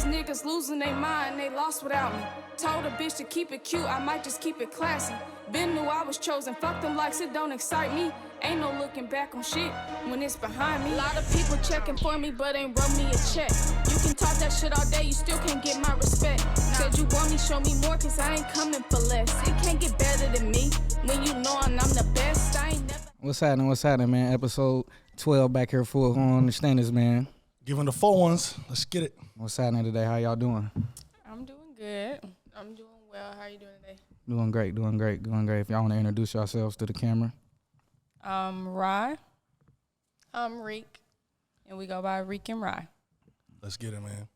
these niggas losing their mind, they lost without me. Told a bitch to keep it cute, I might just keep it classy. Been knew I was chosen, fuck them likes, it don't excite me. Ain't no looking back on shit when it's behind me. A lot of people checking for me, but ain't wrote me a check. You can talk that shit all day, you still can't get my respect. Said you want me, show me more, cause I ain't coming for less. It can't get better than me when you knowin' I'm the best. I ain't never. What's happening, man? Episode 12 back here for Understandins, man. Giving the 4 ones. Let's get it. What's happening today? How y'all doing? I'm doing good. I'm doing well. How are you doing today? Doing great. If y'all want to introduce yourselves to the camera. Rye. I'm Rik, and we go by Rik&Rih. Let's get it, man.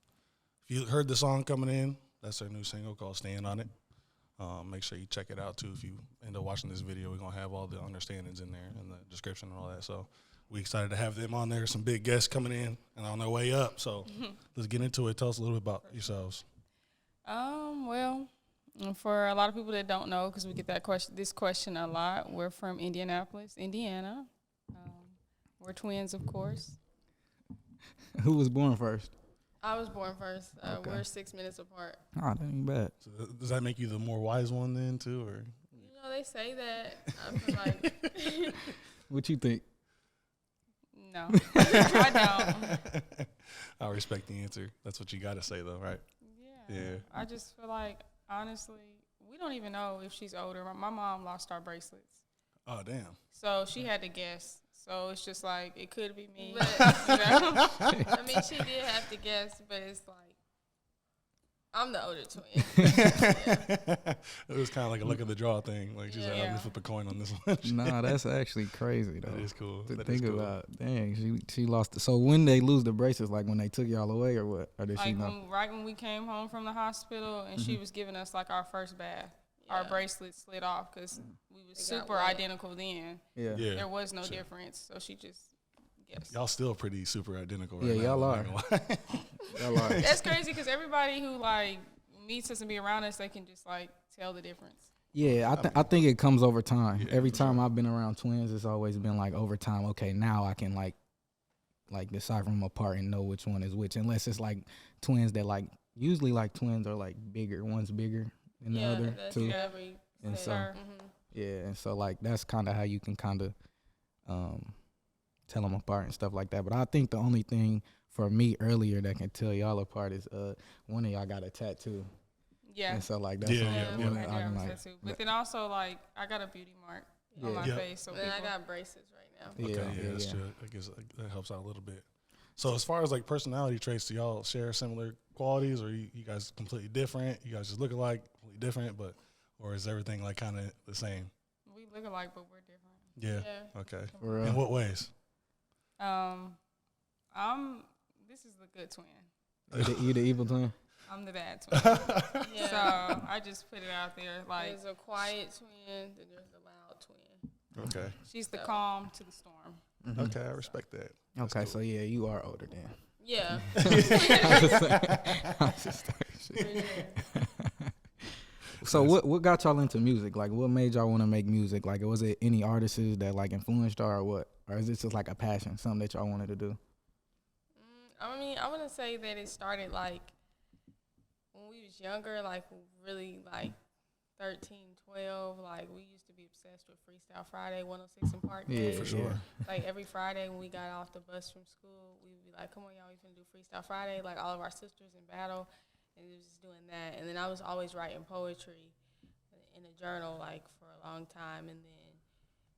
If you heard the song coming in, that's our new single called Stand On It. Make sure you check it out, too. If you end up watching this video, we're going to have all the understandings in there in the description and all that. So we excited to have them on there. Some big guests coming in and on their way up. So let's get into it. Tell us a little bit about yourselves. Well, for a lot of people that don't know, because we get this question a lot, we're from Indianapolis, Indiana. We're twins, of course. Who was born first? I was born first. Okay. We're 6 minutes apart. Oh, that ain't bad. So does that make you the more wise one then, too? Or You know, they say that. I feel like... What you think? No, I don't. I respect the answer. That's what you got to say, though, right? Yeah. I just feel like, honestly, we don't even know if she's older. My mom lost our bracelets. Oh, damn. So she had to guess. So it's just like, it could be me. But, you know? I mean, she did have to guess, but it's like, I'm the older twin. It was kind of like a luck of the draw thing. Like she's like, I'm gonna flip a coin on this one. Nah, that's actually crazy though. That is cool. To That think is cool. about, dang, she lost. So when they lose the bracelets, like when they took y'all away or what? Or did she Like know? right when we came home from the hospital and she was giving us like our first bath, our bracelets slid off because we was super identical then. Yeah. There was no difference. So she just guessed. Y'all still pretty super identical right Yeah, now. y'all I'm are. not gonna lie. Y'all are. That's crazy because everybody who like meets us and be around us, they can just like tell the difference. Yeah, I think it comes over time. Yeah, Every for time I've been around twins, it's always been like over time. Okay, now I can like decipher them apart and know which one is which. Unless it's like twins that like usually like twins are like bigger. One's bigger than the other too. And so and so like that's kind of how you can kind of tell them apart and stuff like that. But I think the only thing for me earlier that can tell y'all apart is one of y'all got a tattoo. Yeah. And so like that's I'm like, but then also like I got a beauty mark on my face. So then I got braces right now. Okay, yeah, that's true. I guess that helps out a little bit. So as far as like personality traits, do y'all share similar qualities, or you guys completely different? You guys just look alike, completely different, or is everything like kind of the same? We look alike, but we're different. Yeah. Okay. For In what ways? This is the good twin. You the evil twin? I'm the bad twin. So I just put it out there. Like There's a quiet twin, then there's a loud twin. Okay. she's the calm to the storm. Mm-hmm. Okay, I respect that. That's Okay, cool. so yeah, you are older then. Yeah. So what got y'all into music? Like what made y'all want to make music? Like was it any artists that like influenced y'all or what? Or is this just like a passion, something that y'all wanted to do? I mean, I want to say that it started like when we was younger, like really like 13, 12. Like we used to be obsessed with Freestyle Friday, 106 in Park. Yeah, for sure. Like every Friday when we got off the bus from school, we would be like, come on, y'all, we finna do Freestyle Friday. Like all of our sisters in battle, and we was just doing that. And then I was always writing poetry in a journal like for a long time. And then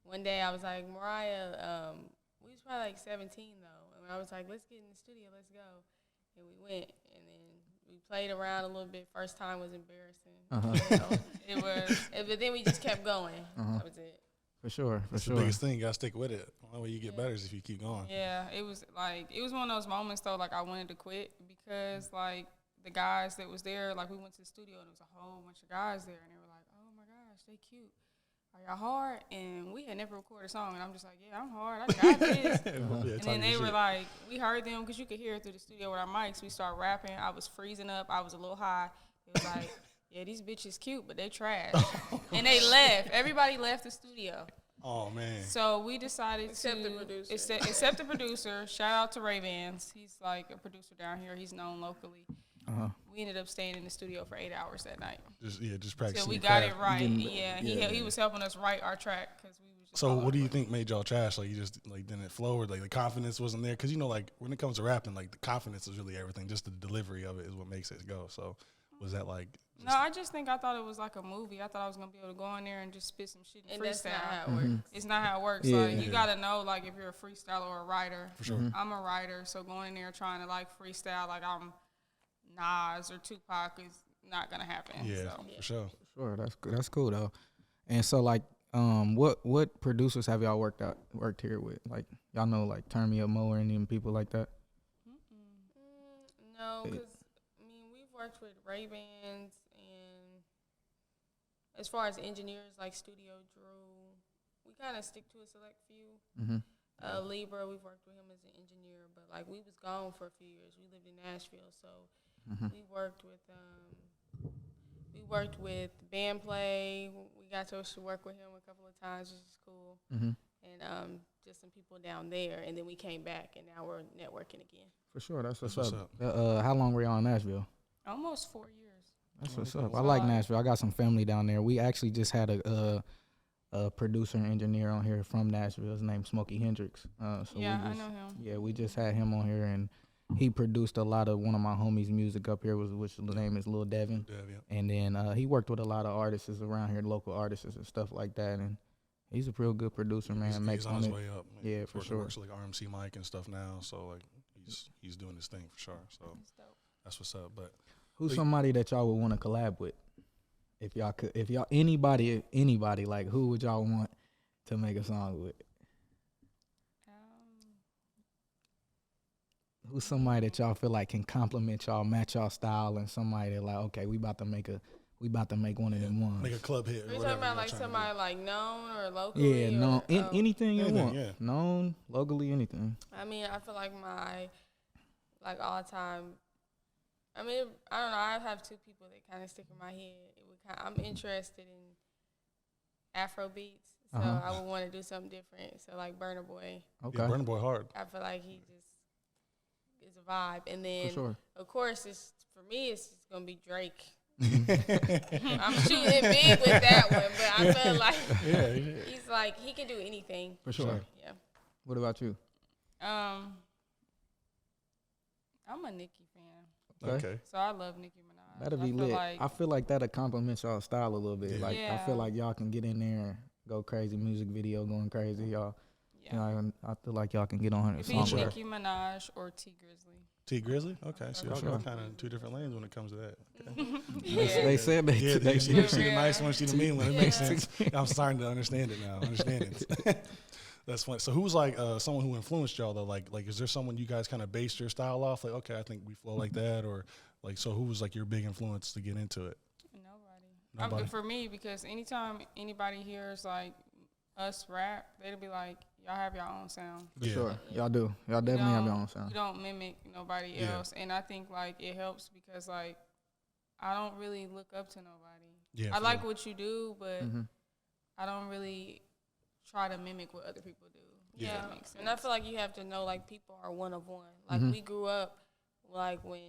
one day I was like, Mariah, we was probably like 17 though. And I was like, let's get in the studio, let's go. And we went, and then we played around a little bit. First time was embarrassing. You know, it was, but then we just kept going. That was it. For sure. That's the biggest thing. You gotta stick with it. The only way you get better is if you keep going. Yeah, it was one of those moments though. Like I wanted to quit because like the guys that was there, like we went to the studio and there was a whole bunch of guys there, and they were like, oh my gosh, they cute. Are y'all hard? And we had never recorded a song, and I'm just like, yeah, I'm hard. I got this. And then they were like, we heard them because you could hear it through the studio with our mics. We started rapping. I was freezing up. I was a little high. It was like, yeah, these bitches cute, but they trash. And they left. Everybody left the studio. Oh, man. So we decided Except to the producer. Except the producer. Shout out to Ray Vans. He's like a producer down here. He's known locally. We ended up staying in the studio for 8 hours that night. Just practicing. So we your got craft. it right. He was helping us write our track because we was just. So what do you think made y'all trash? Like you just like didn't flow, or like the confidence wasn't there? Because like when it comes to rapping, like the confidence is really everything. Just the delivery of it is what makes it go. So was that like? No, I just think I thought it was like a movie. I thought I was gonna be able to go in there and just spit some shit and freestyle. That's not how it works. It's not how it works. Yeah. Like you gotta know, like if you're a freestyler or a writer. For sure. I'm a writer, so going in there trying to like freestyle like I'm Nas or Tupac is not gonna happen. Yeah, So. for sure. Sure, that's cool though. And so like, what producers have y'all worked here with? Like y'all know like Turn Me Up Mo or any of them people like that? No, because we've worked with Ray-Bans, and as far as engineers like Studio Drew, we kind of stick to a select few. Libra, we've worked with him as an engineer, but like we was gone for a few years. We lived in Nashville, so we worked with band play. We got to work with him a couple of times, which is cool. And just some people down there, and then we came back, and now we're networking again. For sure, that's what's up. How long were y'all in Nashville? Almost 4 years. That's what's up. I like Nashville. I got some family down there. We actually just had a producer and engineer on here from Nashville. His name's Smokey Hendrix. I know him. Yeah, we just had him on here, and he produced a lot of one of my homies' music up here, which the name is Lil Devin. And then he worked with a lot of artists around here, local artists and stuff like that. And he's a real good producer, man. He's on his way up. Yeah, for sure. Works like RMC Mike and stuff now, so like he's doing his thing for sure. So that's what's up. But who's somebody that y'all would want to collab with? If y'all anybody, like who would y'all want to make a song with? Who's somebody that y'all feel like can compliment y'all, match y'all style, and somebody that like, okay, we about to make one of them ones. Make a club hit. Are you talking about like somebody like known or local? Yeah, known. Anything you want. Yeah. Known, locally, anything. I feel like my all time. I don't know. I have two people that kind of stick in my head. I'm interested in Afro beats, so I would want to do something different. So like Burna Boy. Okay. Yeah, Burna Boy hard. I feel like he just is a vibe, and then For sure. of course for me it's just gonna be Drake. I'm shooting big with that one, but I feel like he's like he can do anything. For sure. Yeah. What about you? I'm a Nicki fan. Okay. So I love Nicki Minaj. That'll be lit. I feel like that'll compliment y'all style a little bit. Yeah. Like I feel like y'all can get in there and go crazy, music video going crazy. Y'all, you know, I feel like y'all can get on her. It'd be Nicki Minaj or T Grizzly. T Grizzly? Okay. So y'all kind of in two different lanes when it comes to that. Okay. They said that. Yeah, she the nice one, she the mean one. It makes sense. I'm starting to understand it now. Understandings. That's funny. So who's like someone who influenced y'all though? Like is there someone you guys kind of based your style off? Like, okay, I think we flow like that, or like, so who was like your big influence to get into it? Nobody. For me, because anytime anybody hears like us rap, they'll be like, y'all have your own sound. For sure. Y'all do. Y'all definitely have your own sound. You don't mimic nobody else. And I think like it helps because like I don't really look up to nobody. Yeah. I like what you do, but I don't really try to mimic what other people do. Yeah. That makes sense. And I feel like you have to know like people are one of one. Like we grew up like when,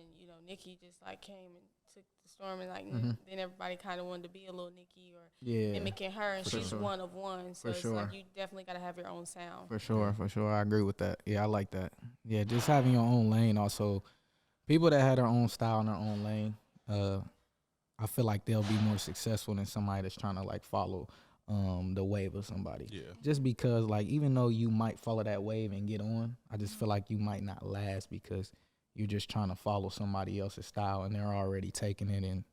Nicki just like came and took the storm, and like then everybody kind of wanted to be a little Nicki or mimicking her, and she's one of one. So it's like you definitely got to have your own sound. For sure. I agree with that. Yeah, I like that. Yeah, just having your own lane. Also, people that have their own style and their own lane, I feel like they'll be more successful than somebody that's trying to like follow the wave of somebody. Yeah. Just because like even though you might follow that wave and get on, I just feel like you might not last because you're just trying to follow somebody else's style and they're already taking it, and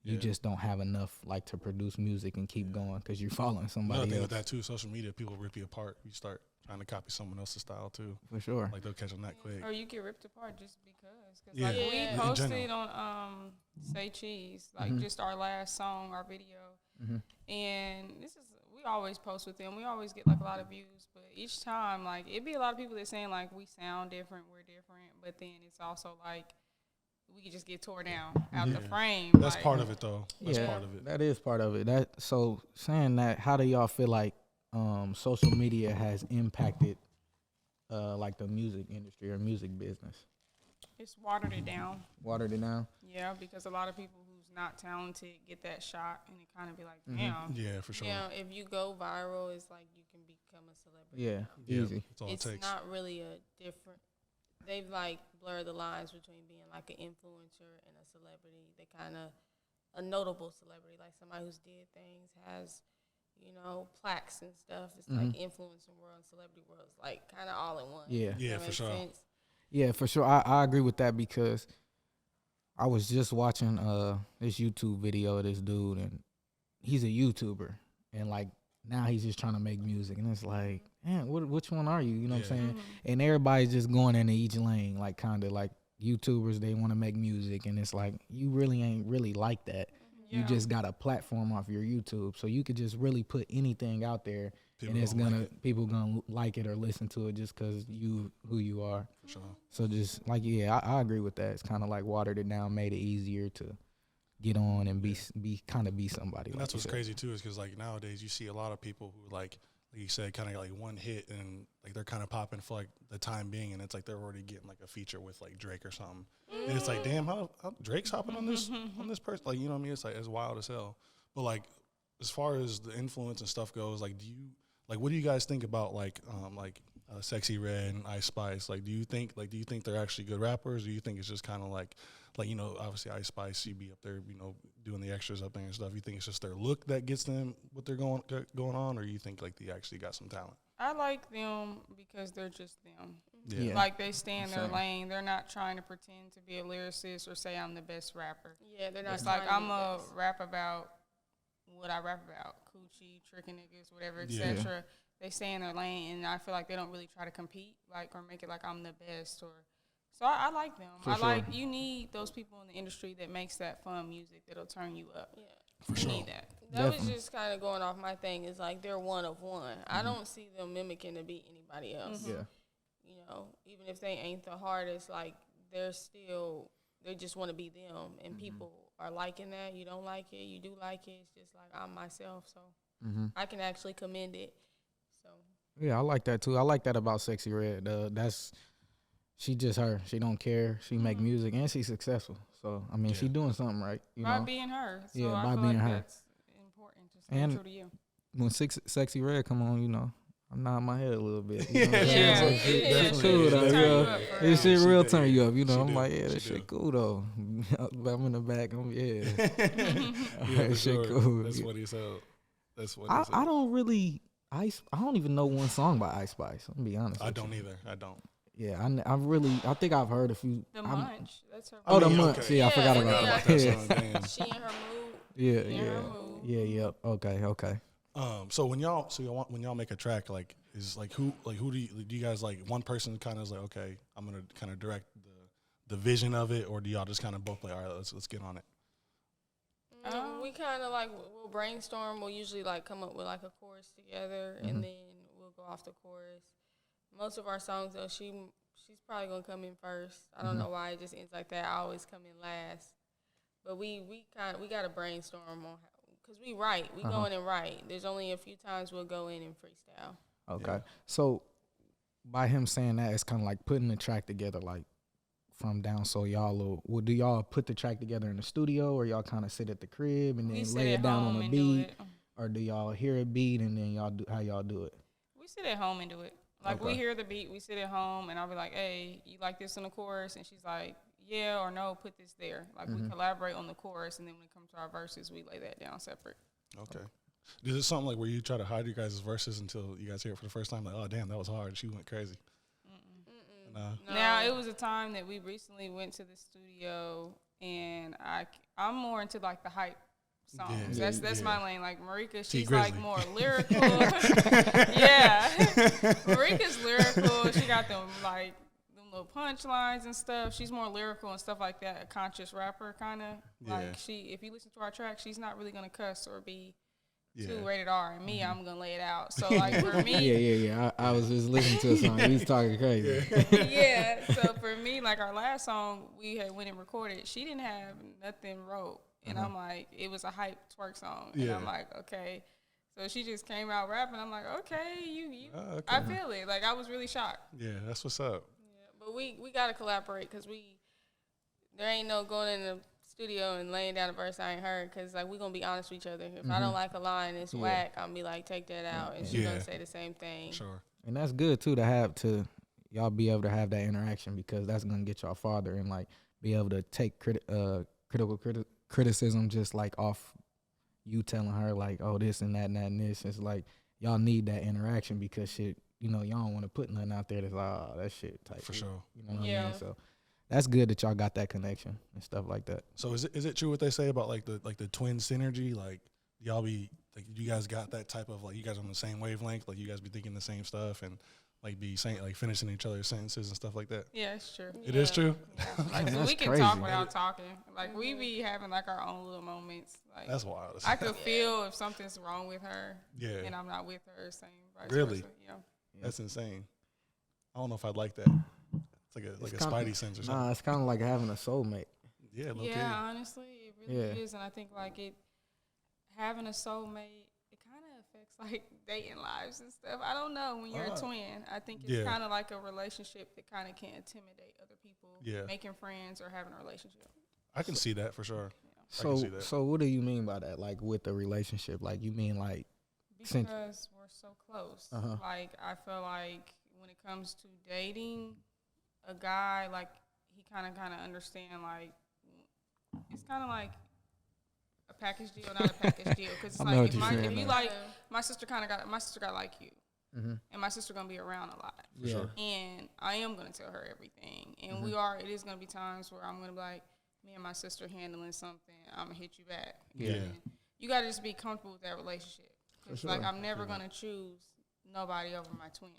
you just don't have enough like to produce music and keep going because you're following somebody Another thing else. with that too, social media, people rip you apart. You start trying to copy someone else's style too. For sure. Like they'll catch them that quick. Or you get ripped apart just because. Cause like we posted on Say Cheese, like just our last song, our video. And we always post with them. We always get like a lot of views, but each time like it'd be a lot of people that saying like we sound different, we're different, but then it's also like we could just get tore down out the frame. That's like, part of it though. That's part of it. That is part of it. So saying that, how do y'all feel like social media has impacted like the music industry or music business? It's watered it down. Watered it down? Yeah, because a lot of people who's not talented get that shot, and it kind of be like, damn. Yeah, for sure. Yeah, if you go viral, it's like you can become a celebrity. Yeah, Yeah, easy. that's all it It's takes. not really a different. They've like blurred the lines between being like an influencer and a celebrity. They kind of a notable celebrity, like somebody who's did things, has plaques and stuff. It's like influencing world and celebrity world. It's like kind of all in one. Yeah. Yeah, That for makes sure. sense? Yeah, for sure. I agree with that because I was just watching this YouTube video of this dude, and he's a YouTuber, and like now he's just trying to make music, and it's like, man, which one are you? You know what I'm saying? And everybody's just going into each lane, like kind of like YouTubers, they want to make music, and it's like you really ain't really like that. You just got a platform off your YouTube, so you could just really put anything out there, People and it's gonna gonna like it. people gonna like it or listen to it just because who you are. For sure. So just like I agree with that. It's kind of like watered it down, made it easier to get on and be somebody. And like that's you what's said. crazy too, is because like nowadays you see a lot of people who like you said, kind of like one hit and like they're kind of popping for like the time being, and it's like they're already getting like a feature with like Drake or something, and it's like, damn, how Drake's hopping on this person, like, you know what I mean? It's like, it's wild as hell. But like as far as the influence and stuff goes, like what do you guys think about like Sexy Red and Ice Spice? Like, do you think they're actually good rappers? Or do you think it's just kind of like obviously Ice Spice, you be up there, doing the extras up there and stuff. You think it's just their look that gets them what they're going on, or you think like they actually got some talent? I like them because they're just them. Yeah. Like they stay in their Same. lane. They're not trying to pretend to be a lyricist or say I'm the best rapper. Yeah, they're not. It's like trying to I'm be a best. rap about what I rap about, coochie, tricking niggas, whatever, Yeah. etc. They stay in their lane, and I feel like they don't really try to compete, like, or make it like I'm the best, or. So I like them. For sure. Like, you need those people in the industry that makes that fun music that'll turn you up. Yeah. For You sure. need that. That was Definitely. just kind of going off my thing. Is like they're one of one. I don't see them mimicking to be anybody else. Yeah. Even if they ain't the hardest, like they just want to be them, and people are liking that. You don't like it, you do like it. It's just like I'm myself, so I can actually commend it. So Yeah, I like that too. I like that about Sexy Red. She just her. She don't care. She make music and she's successful. So I mean, she doing something right. You By know, being her. So Yeah, I by feel being like her. that's important to stay And- true to you. when Sexy Red come on, I'm nodding my head a little bit. You know? Yeah, It's it cool should though. turn you Yeah. up for This real. shit She real did, turn you yeah. up. She I'm do. like, yeah, She this do. shit cool though. I'm in the back. Yeah, Yeah, for this shit sure. cool. That's what he said. That's what he I said. don't really I don't even know one song by Ice Spice. I'm gonna be honest. I with don't you. either. I don't. Yeah, I think I've heard a few. The I'm- Munch. That's her. Oh, the I mean, Munch. okay. Yeah, I forgot Yeah, about yeah. that. That Yeah, song, damn. she in her mood. yeah, Yeah. yeah. Okay. So when y'all make a track, like, is like who do you guys like, one person kind of is like, okay, I'm gonna kind of direct the vision of it, or do y'all just kind of both like, all right, let's get on it? We kind of like we'll brainstorm. We'll usually like come up with like a chorus together, and then we'll go off the chorus. Most of our songs though, she's probably gonna come in first. I don't know why it just ends like that. I always come in last. But we gotta brainstorm on because we write. We go in and write. There's only a few times we'll go in and freestyle. Okay. Yeah. So by him saying that, it's kind of like putting the track together, like from down. So do y'all put the track together in the studio, or y'all kind of sit at the crib and We then sit lay at it down home on a and do beat, it. or do y'all hear a beat and then how y'all do it? We sit at home and do it. Like, we Okay. hear the beat, we sit at home, and I'll be like, hey, you like this in the chorus? And she's like, yeah or no, put this there. Like, we collaborate on the chorus, and then when it comes to our verses, we lay that down separate. Okay. Is it something like where you try to hide your guys' verses until you guys hear it for the first time? Like, oh damn, that was hard. She went crazy. Nah. No. Now, it was a time that we recently went to the studio, and I'm more into, like, the hype songs. Yeah. That's Yeah. my lane. Like, Marika, T. she's, Grizzly. like, more lyrical. Yeah. Marika's lyrical. She got them, like, them little punchlines and stuff. She's more lyrical and stuff like that, a conscious rapper kind of. Yeah. Like, if you listen to our track, she's not really going to cuss or be Yeah. too rated R. And me, I'm going to lay it out. So, like, for me, Yeah. I was just listening to a song. He was talking crazy. yeah. So for me, like, our last song we had went and recorded, she didn't have nothing wrote, and I'm like, it was a hype twerk song, and Yeah. I'm like, okay. So she just came out rapping. I'm like, okay, you. Okay. I feel it. Like, I was really shocked. Yeah, that's what's up. Yeah, but we gotta collaborate because there ain't no going in the studio and laying down a verse I ain't heard, because like we gonna be honest with each other. If I don't like a line, it's whack. I'm be like, take that out, and she's gonna say the same thing. Sure. And that's good too to y'all be able to have that interaction, because that's gonna get y'all farther and like be able to take criticism just like off you telling her like, oh, this and that and that and this. It's like y'all need that interaction, because shit, y'all don't want to put nothing out there that's that shit type. For sure. You know what I mean? So that's good that y'all got that connection and stuff like that. So is it true what they say about like the twin synergy? Like y'all be like, you guys got that type of like, you guys on the same wavelength, like you guys be thinking the same stuff and like be saying like finishing each other's sentences and stuff like that? Yeah, it's true. It is true. Yeah. Like Man, we can crazy. talk without talking. Like we be having like our own little moments. Like That's wild. I could feel if something's wrong with her. Yeah. And I'm not with her. Same. Vice Really? versa, yeah. That's insane. I don't know if I'd like that. It's like a spidey sense or something. Nah, it's kind of like having a soulmate. Yeah, low Yeah, key. honestly, it really is, and I think like having a soulmate, it kind of affects like dating lives and stuff. I don't know, when you're a twin, I think it's kind of like a relationship that kind of can intimidate other people. Yeah, making friends or having a relationship. I can see that for sure. So, I can see that. so what do you mean by that? Like with the relationship, like you mean like because we're so close. Like I feel like when it comes to dating a guy, like he kind of understand, like it's kind of like a package deal, not a package deal, because it's like if you like my sister got like you, and my sister gonna be around a lot, and I am gonna tell her everything, and it is gonna be times where I'm gonna be like, me and my sister handling something, I'm gonna hit you back. And you gotta just be comfortable with that relationship, because like I'm never gonna choose nobody over my twin.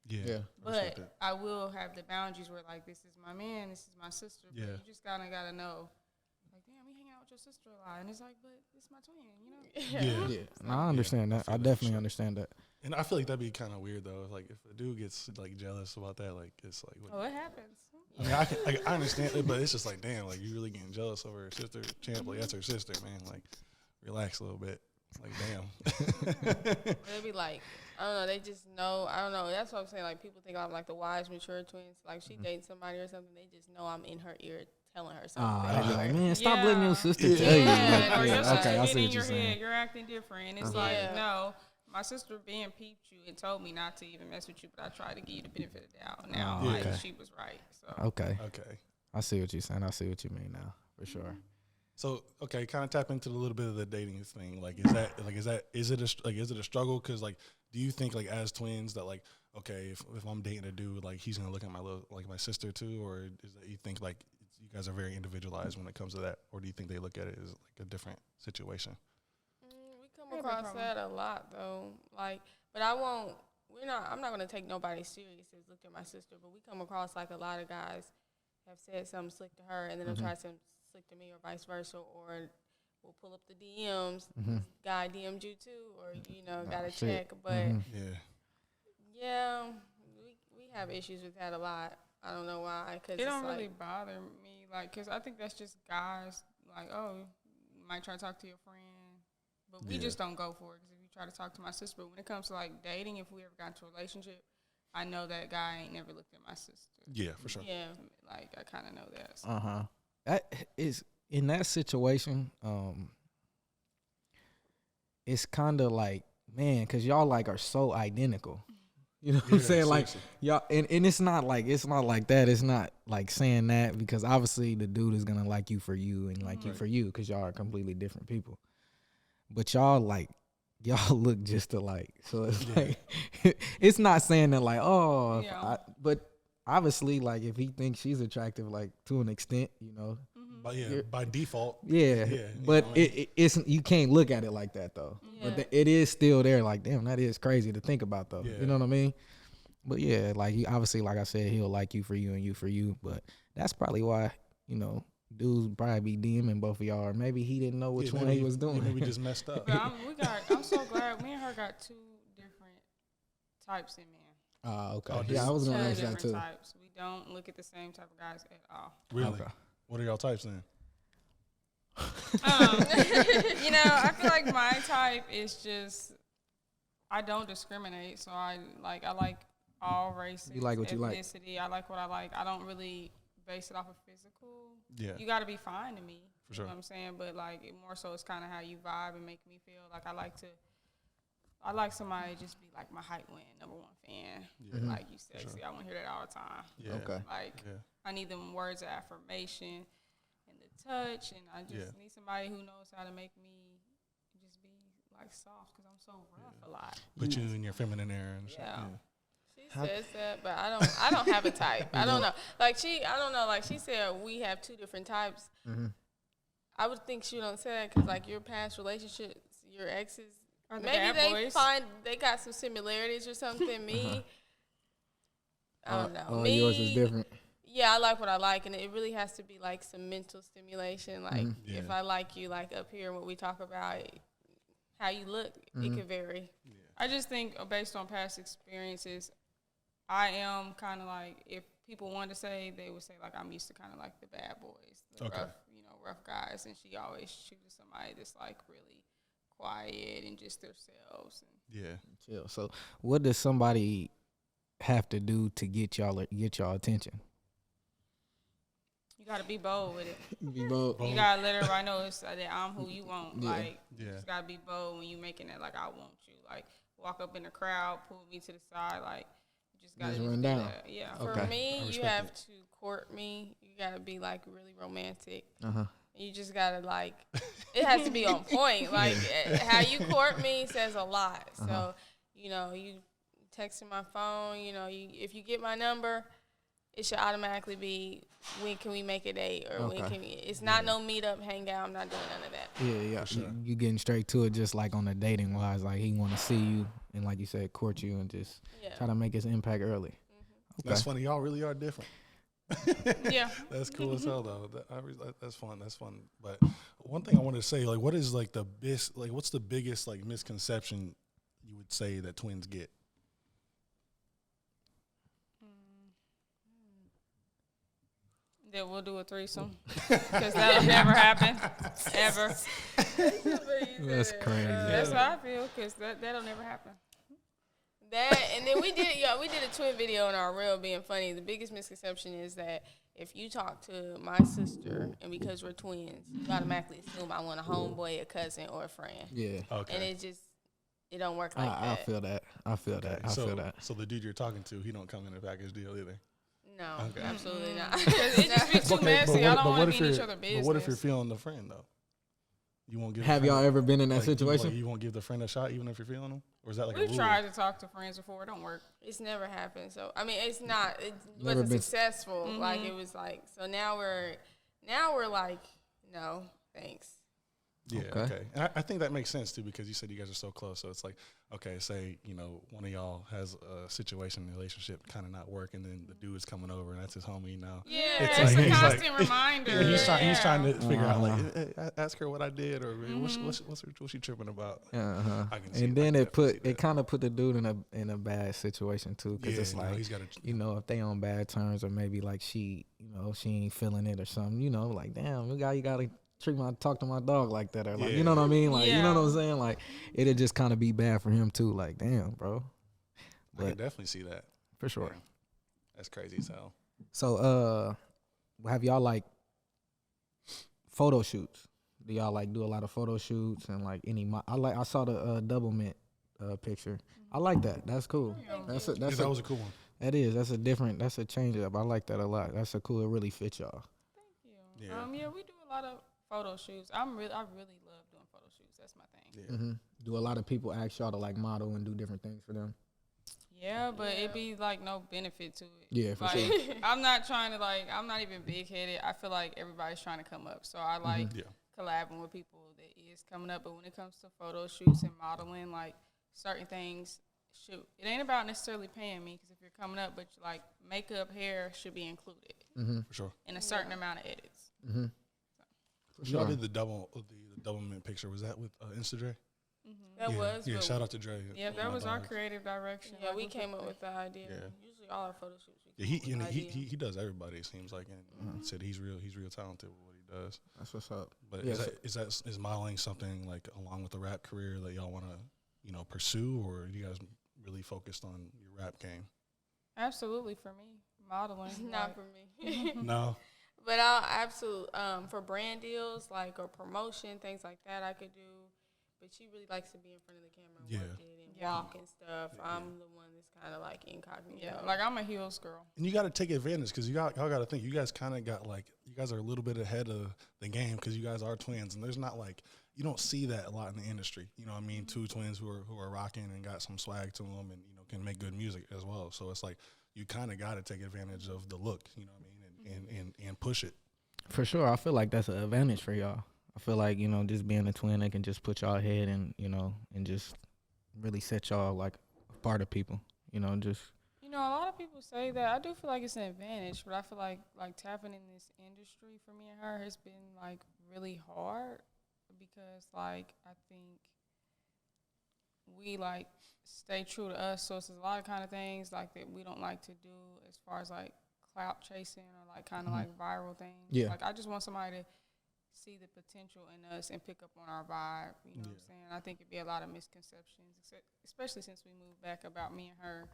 Yeah. But I will have the boundaries where, like, this is my man, this is my sister. But you just kind of got to know, like, damn, we hang out with your sister a lot. And it's like, but it's my twin, you know? Yeah. No, I understand that. I definitely understand that. And I feel like that'd be kind of weird, though. Like, if a dude gets, like, jealous about that, like, it's like... Oh, it happens. I mean, I understand it, but it's just like, damn, like, you really getting jealous over her sister, champ. Like, that's her sister, man. Like, relax a little bit. Like, damn. They'd be like, I don't know, they just know. I don't know. That's what I'm saying. Like, people think I'm like the wise, mature twins. Like, she dating somebody or something, they just know I'm in her ear telling her something. They'd be like, man, stop letting your sister tell you. Or your sister Okay, I see get in what you're your saying. head, you're acting different. And it's like, no, my sister being peeped you and told me not to even mess with you, but I tried to give you the benefit of the doubt. Now, like, she was right. So Okay. I see what you're saying. I see what you mean now, for sure. So kind of tap into a little bit of the dating thing. Like, is it a struggle? Because like, do you think like as twins that like, okay, if I'm dating a dude, like he's gonna look at my sister too, or is that you think like you guys are very individualized when it comes to that, or do you think they look at it as like a different situation? We come across that a lot though. Like, but I'm not gonna take nobody serious as looked at my sister, but we come across like a lot of guys have said something slick to her, and then they'll try something slick to me, or vice versa, or we'll pull up the DMs. This guy DM'd you too, or gotta check. But we have issues with that a lot. I don't know why. Cause it don't really bother me, like, cause I think that's just guys like, oh, you might try to talk to your friend, but we just don't go for it. Cause if you try to talk to my sister, but when it comes to like dating, if we ever got into a relationship, I know that guy ain't never looked at my sister. Yeah, for sure. Yeah, like I kind of know that. So. That is, in that situation, it's kind of like, man, because y'all like are so identical. You know what I'm saying? Like y'all, and it's not like that. It's not like saying that, because obviously the dude is gonna like you for you and like you for you, because y'all are completely different people. But y'all look just alike. So it's like, it's not saying that like, but obviously, like, if he thinks she's attractive, like, to an extent, But by default. But it's you can't look at it like that though. But it is still there. Like, damn, that is crazy to think about though. You know what I mean? But yeah, like, he obviously, like I said, he'll like you for you and you for you. But that's probably why dudes probably be DMing both of y'all, or maybe he didn't know which one he was doing. Maybe we just messed up. But I'm so glad me and her got two different types in men. Okay. I was gonna ask that too. Types. We don't look at the same type of guys at all. Really? Okay. What are y'all types then? I feel like my type is just, I don't discriminate. So I like all races. You like what you ethnicity. I like what I like. I don't really base it off of physical. Yeah. You got to be fine to me. For sure. You know what I'm saying? But like it more so it's kind of how you vibe and make me feel. Like I like somebody to just be like my hype man, #1 fan. Yeah. Like you sexy. I want to hear that all the time. Yeah. Okay. Like I need them words of affirmation and the touch, and I just need somebody who knows how to make me just be like soft because I'm so rough a lot. Put you in your feminine era and shit. Yeah. She says that, but I don't have a type. I don't know. Like I don't know. Like she said, we have 2 different types. I would think she don't say that because like your past relationships, your exes, Are the maybe bad they boys? find they got some similarities or something. Me, I don't know. Oh, yours is different. Yeah, I like what I like, and it really has to be like some mental stimulation. Like Yeah. if I like you, like up here, what we talk about, how you look, it could vary. I just think based on past experiences, I am kind of like, if people wanted to say, they would say like I'm used to kind of like the bad boys, the rough guys, and she always chooses somebody that's like really quiet and just themselves. And Chill. So, what does somebody have to do to get y'all attention? you got to be bold with it. Be bold. You got to let everybody know it's, that I'm who you want. Yeah. Like, you just got to be bold when you making it like I want you. Like, walk up in the crowd, pull me to the side, like, you just got to run down. that. Yeah. Okay. For me, you respect have to court me. You gotta be like really romantic. Uh-huh. You just gotta like, it has to be on point. Like how you court me says a lot. So, you know, you texting my phone. You know, if you get my number, it should automatically be when can we make a date or when can we. It's not no meet up, hang out. I'm not doing none of that. Yeah. Sure. You getting straight to it, just like on the dating wise. Like he want to see you and, like you said, court you and just try to make his impact early. Okay. That's funny. Y'all really are different. Yeah. That's cool as hell though. That's fun. That's fun. But one thing I wanted to say, like, what is like what's the biggest like misconception you would say that twins get? That we'll do a threesome because that'll never happen ever. That's crazy. That's how I feel because that'll never happen. That and then we did a twin video in our reel being funny. The biggest misconception is that if you talk to my sister and because we're twins, you automatically assume I want a homeboy, a cousin, or a friend. Yeah. Okay. And it don't work like that. I feel that. I feel that. So the dude you're talking to, he don't come in a package deal either. No, Okay. absolutely not. It just be too messy. I don't want to be in each other's business. But what if you're feeling the friend though? You won't give. Have y'all ever been in that like, situation? You won't give the friend a shot even if you're feeling them, or is that like a We've rule? tried to talk to friends before. It don't work. It's never happened. So I mean, it Never wasn't been- successful. Like it was like so now we're like no thanks. Yeah, Okay. okay. And I think that makes sense, too, because you said you guys are so close. So it's like, okay, say, you know, one of y'all has a situation, relationship kind of not working, then the dude is coming over, and that's his homie now. Yeah, It's it's, like- a he's constant like- reminder. Yeah, he's trying to figure out, Uh-huh. like, hey, ask her what I did, or what's she tripping about? Uh-huh. I can see And it. I then can it definitely see that. kind of put the dude in a bad situation too, because Yeah, it's you know, like he's gotta, you know, if they on bad terms or maybe like she ain't feeling it or something, you know, like damn, you gotta talk to my dog like that, or like you know what I mean, like you know what I'm saying, like it'll just kind of be bad for him too, like damn, bro. I can But definitely see that. for sure. Yeah. That's crazy as hell. So have y'all like photo shoots? Do y'all like do a lot of photo shoots and like I saw the double mint picture. I like that. That's cool. That was a cool one. That is. That's a change up. I like that a lot. That's a cool. It really fits y'all. Thank you. Yeah. Yeah, we do a lot of photo shoots. I really love doing photo shoots. That's my thing. Yeah. Mm-hmm. Do a lot of people ask y'all to like model and do different things for them? Yeah, but it be like no benefit to it. Yeah, for like, sure. I'm not trying to I'm not even big headed. I feel like everybody's trying to come up. So I like Yeah. collabing with people that is coming up. But when it comes to photo shoots and modeling, like certain things, it ain't about necessarily paying me because if you're coming up, but like makeup, hair should be included For sure. in a certain amount of edits. Mm-hmm. Y'all did the double mint picture. Was that with Insta-Dre? That was. Yeah, but shout out to Dre. Yeah, that was our creative direction. Yeah, Like, we came up with the idea. Yeah. Usually all our photo shoots. Yeah, he does everybody. It seems like, and said he's real talented with what he does. That's what's up. But Yeah, is modeling something like along with the rap career that y'all want to pursue, or are you guys really focused on your rap game? Absolutely, for me, modeling. Not for me. No. But I'll absolutely for brand deals like or promotion things like that I could do. But she really likes to be in front of the camera and work it and walk and stuff. I'm the one that's kind of like incognito. Yeah, like I'm a heels girl. And you got to take advantage because y'all got to think you guys kind of got like you guys are a little bit ahead of the game because you guys are twins and there's not like you don't see that a lot in the industry. You know what I mean? Two twins who are rocking and got some swag to them and can make good music as well. So it's like you kind of got to take advantage of the look. You know what I mean? And push it. For sure, I feel like that's an advantage for y'all. I feel like, just being a twin, they can just put y'all ahead and, and just really set y'all, like, apart of people, just. A lot of people say that. I do feel like it's an advantage, but I feel like tapping in this industry for me and her has been, like, really hard because, like, I think we, like, stay true to us. So it's a lot of kind of things, like, that we don't like to do as far as, like, clout chasing or, like, kind of, like, viral things. Yeah. Like, I just want somebody to see the potential in us and pick up on our vibe, what I'm saying? I think it'd be a lot of misconceptions, especially since we moved back about me and her.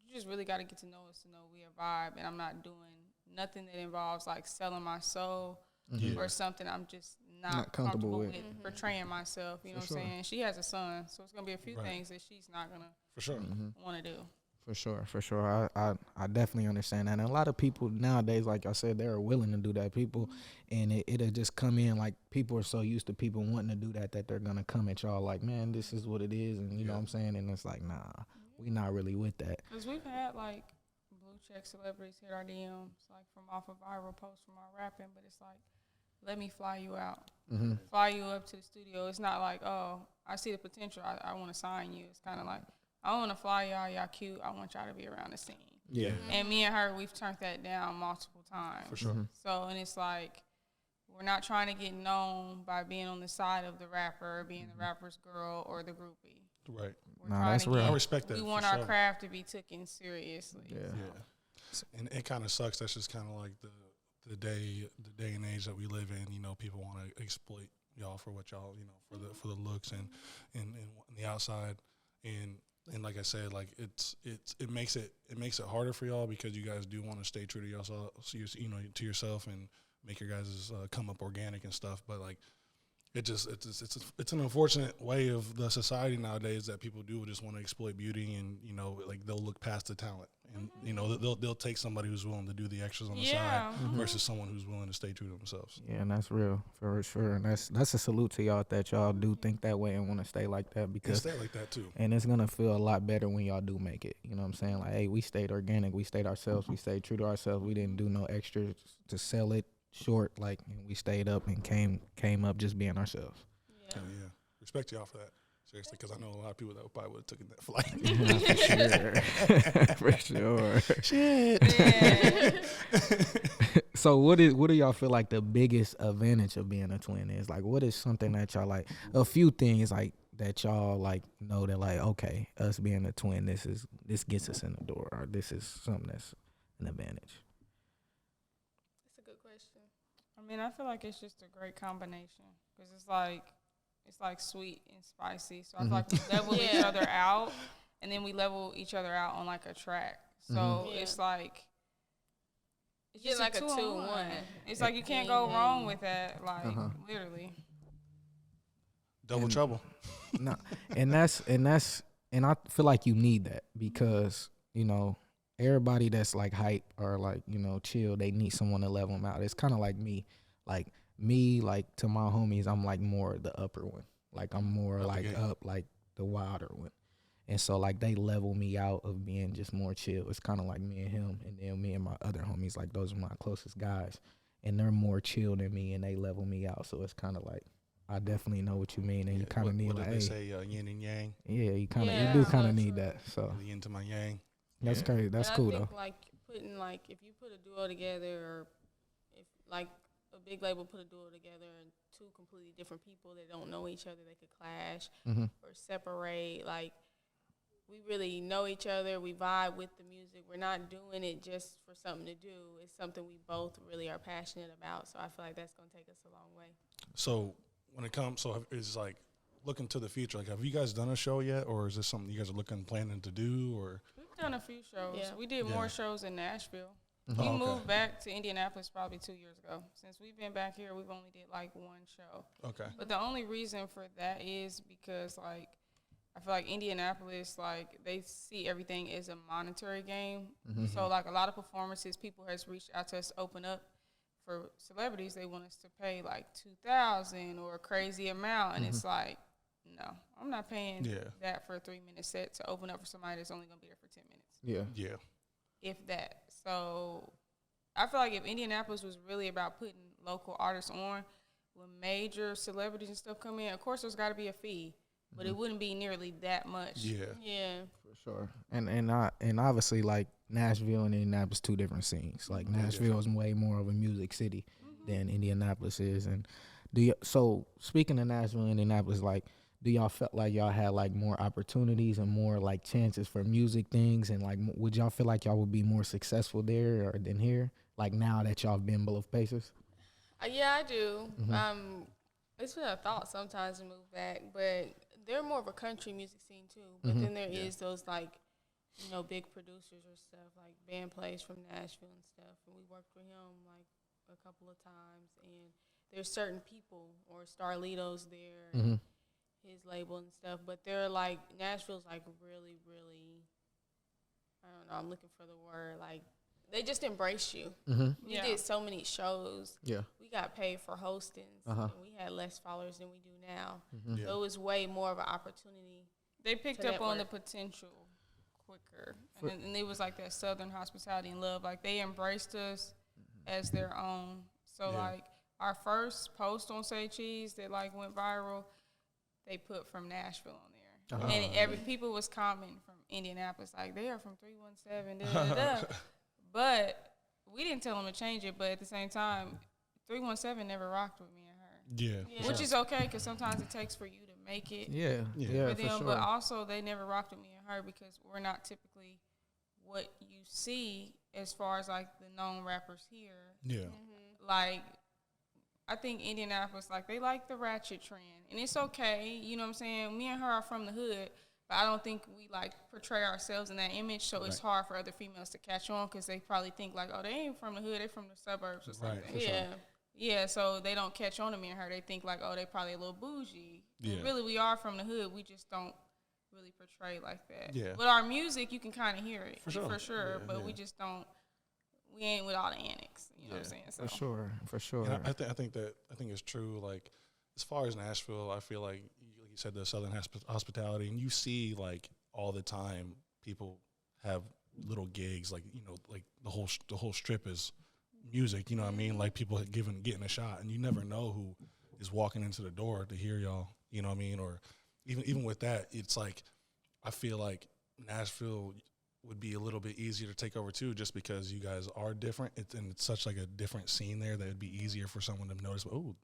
You just really got to get to know us to know we a vibe, and I'm not doing nothing that involves, like, selling my soul or something I'm just not comfortable with portraying myself, you know what I'm saying? She has a son, so it's going to be a few things that she's not going to want to do. For sure. I definitely understand that. And a lot of people nowadays, like I said, they're willing to do that. People, and it'll just come in like people are so used to people wanting to do that they're going to come at y'all like, man, this is what it is. And you know what I'm saying? And it's like, nah, we not really with that. Because we've had like blue check celebrities hit our DMs, like from off of viral posts from our rapping, but it's like, let me fly you out. Fly you up to the studio. It's not like, oh, I see the potential. I want to sign you. It's kind of like, I want to fly y'all cute. I want y'all to be around the scene. Yeah. And me and her, we've turned that down multiple times. For sure. So, and it's like, we're not trying to get known by being on the side of the rapper, being the rapper's girl or the groupie. Right. That's real. I respect that. We want our craft to be taken seriously. Yeah. And it kind of sucks. That's just kind of like the day and age that we live in. People want to exploit y'all for what y'all, for the looks and the outside. And like I said, like it makes it harder for y'all because you guys do want to stay true to yourself, to yourself and make your guys come up organic and stuff. But like it's an unfortunate way of the society nowadays that people do just want to exploit beauty and like they'll look past the talent and they'll take somebody who's willing to do the extras on the side versus someone who's willing to stay true to themselves. Yeah, and that's real for sure. And that's a salute to y'all that y'all do think that way and want to stay like that because stay like that too. And it's gonna feel a lot better when y'all do make it. You know what I'm saying? Like, hey, we stayed organic, we stayed ourselves, we stayed true to ourselves. We didn't do no extras to sell it short. Like, and we stayed up and came up just being ourselves. Yeah. Respect y'all for that. Seriously, because I know a lot of people that probably would have taken that flight. For sure. Shit. Yeah. So what do y'all feel like the biggest advantage of being a twin is? Like, what is something that y'all like? A few things like that y'all like know that like, okay, us being a twin, this gets us in the door, or this is something that's an advantage. That's a good question. I mean, I feel like it's just a great combination because it's like sweet and spicy. So I feel like we level each other out, and then we level each other out on like a track. So it's like it's just like a 2-in-1. It's like you can't go wrong with that. Like literally. Double trouble. No, and I feel like you need that because everybody that's like hype or like chill, they need someone to level them out. It's kind of like me, like to my homies, I'm like more the upper one. Like I'm more up like the wilder one, and so like they level me out of being just more chill. It's kind of like me and him, and then me and my other homies, like those are my closest guys, and they're more chill than me, and they level me out. So it's kind of like, I definitely know what you mean, and you kind of need what like, did they say, yin and yang? Yeah, you do kind of need that. So the yin to my yang. That's crazy. That's cool I think, though. like putting if you put a duo together, or if like a big label put a duo together and two completely different people that don't know each other, they could clash or separate. Like, we really know each other. We vibe with the music. We're not doing it just for something to do. It's something we both really are passionate about. So I feel like that's going to take us a long way. So when it comes, it's like looking to the future. Like, have you guys done a show yet, or is this something you guys are planning to do? Or we've done a few shows. Yeah. We did more shows in Nashville. We moved back to Indianapolis probably 2 years ago. Since we've been back here, we've only did like one show. Okay. But the only reason for that is because like I feel like Indianapolis, like they see everything as a monetary game. So like a lot of performances, people has reached out to us to open up for celebrities. They want us to pay like $2,000 or a crazy amount, and it's like, no, I'm not paying that for a 3-minute set to open up for somebody that's only gonna be there for 10 minutes. Yeah. If that. So I feel like if Indianapolis was really about putting local artists on, when major celebrities and stuff come in, of course there's got to be a fee, but it wouldn't be nearly that much. Yeah, for sure. And obviously like Nashville and Indianapolis, two different scenes. Like Nashville is way more of a music city than Indianapolis is. And so speaking of Nashville and Indianapolis, like, do y'all felt like y'all had like more opportunities and more like chances for music things, and like would y'all feel like y'all would be more successful there or than here? Like now that y'all have been both places? Yeah, I do. It's been a thought sometimes to move back, but they're more of a country music scene too. But then there is those like, you know, big producers or stuff like band plays from Nashville and stuff, and we worked with him like a couple of times. And there's certain people or Starlito's there. His label and stuff, but they're like, Nashville's like really, really, I don't know, I'm looking for the word, like, they just embrace you. We did so many shows. We got paid for hosting, and we had less followers than we do now. So it was way more of an opportunity. They picked up on the potential quicker, and it was like that Southern hospitality and love. Like, they embraced us as their own. So, like, our first post on Say Cheese that, like, went viral, they put from Nashville on there. And people was commenting from Indianapolis, like, they are from 317, But we didn't tell them to change it, but at the same time, 317 never rocked with me and her. Which is okay, because sometimes it takes for you to make it for them. For sure. But also, they never rocked with me and her because we're not typically what you see as far as, like, the known rappers here. Like, I think Indianapolis, like, they like the ratchet trend. And it's okay, you know what I'm saying? Me and her are from the hood, but I don't think we, like, portray ourselves in that image, so it's hard for other females to catch on because they probably think, like, oh, they ain't from the hood, they from the suburbs or something. Yeah, so they don't catch on to me and her. They think, like, oh, they probably a little bougie. But really, we are from the hood. We just don't really portray like that. But our music, you can kind of hear it, for sure. But we just don't. We ain't with all the annex, you know what I'm saying? So. For sure. Yeah, I think it's true. Like, as far as Nashville, I feel like you said, the Southern hospitality, and you see like all the time people have little gigs, like, you know, like the whole strip is music. You know what I mean? Like, people getting a shot, and you never know who is walking into the door to hear y'all. You know what I mean? Or even with that, it's like I feel like Nashville would be a little bit easier to take over too, just because you guys are different. And it's such like a different scene there that it'd be easier for someone to notice. Oh,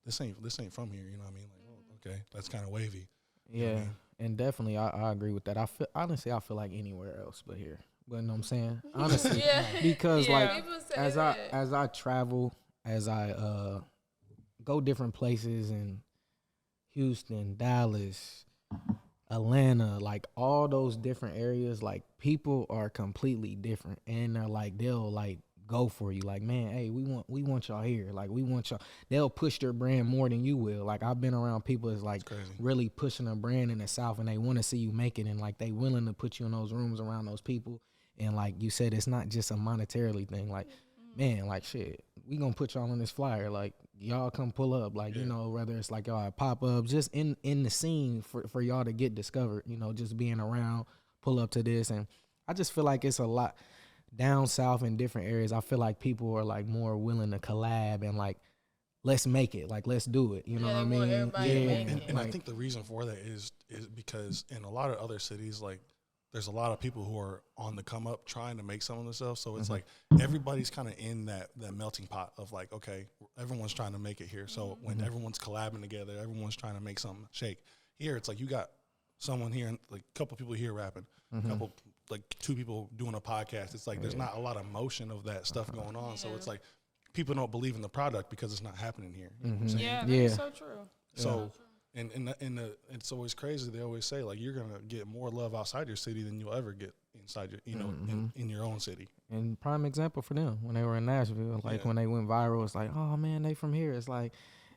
this ain't from here. You know what I mean? Like, oh, okay, that's kind of wavy. Yeah, you know what I mean? And definitely, I agree with that. I feel like anywhere else but here. But you know what I'm saying? Honestly, because like as I travel, as I go different places in Houston, Dallas, Atlanta, like all those different areas, like people are completely different, and they're like, they'll like go for you, like, man, hey, we want y'all here, like we want y'all. They'll push their brand more than you will. Like, I've been around people that's like really pushing a brand in the South, and they want to see you make it, and like they willing to put you in those rooms around those people. And like you said, it's not just a monetarily thing. Like, man, like shit, we gonna put y'all on this flyer. Like, y'all come pull up. Like, you know, whether it's like y'all pop up, just in the scene for y'all to get discovered. You know, just being around, pull up to this, and I just feel like it's a lot down south in different areas. I feel like people are like more willing to collab and like, let's make it. Like, let's do it. You know what I mean? And like, I think the reason for that is because in a lot of other cities, like, there's a lot of people who are on the come up trying to make some of themselves. So it's like everybody's kind of in that melting pot of like, okay, everyone's trying to make it here. So when everyone's collabing together, everyone's trying to make something shake. Here, it's like you got someone here, like a couple people here rapping, couple, like 2 people doing a podcast. It's like there's not a lot of motion of that stuff going on. So it's like people don't believe in the product because it's not happening here. You know what I'm saying? Yeah, that's so true. So. And it's always crazy. They always say, like, you're gonna get more love outside your city than you'll ever get inside your, you know, in your own city. And prime example for them when they were in Nashville, like when they went viral, it's like, oh man, they from here. It's like,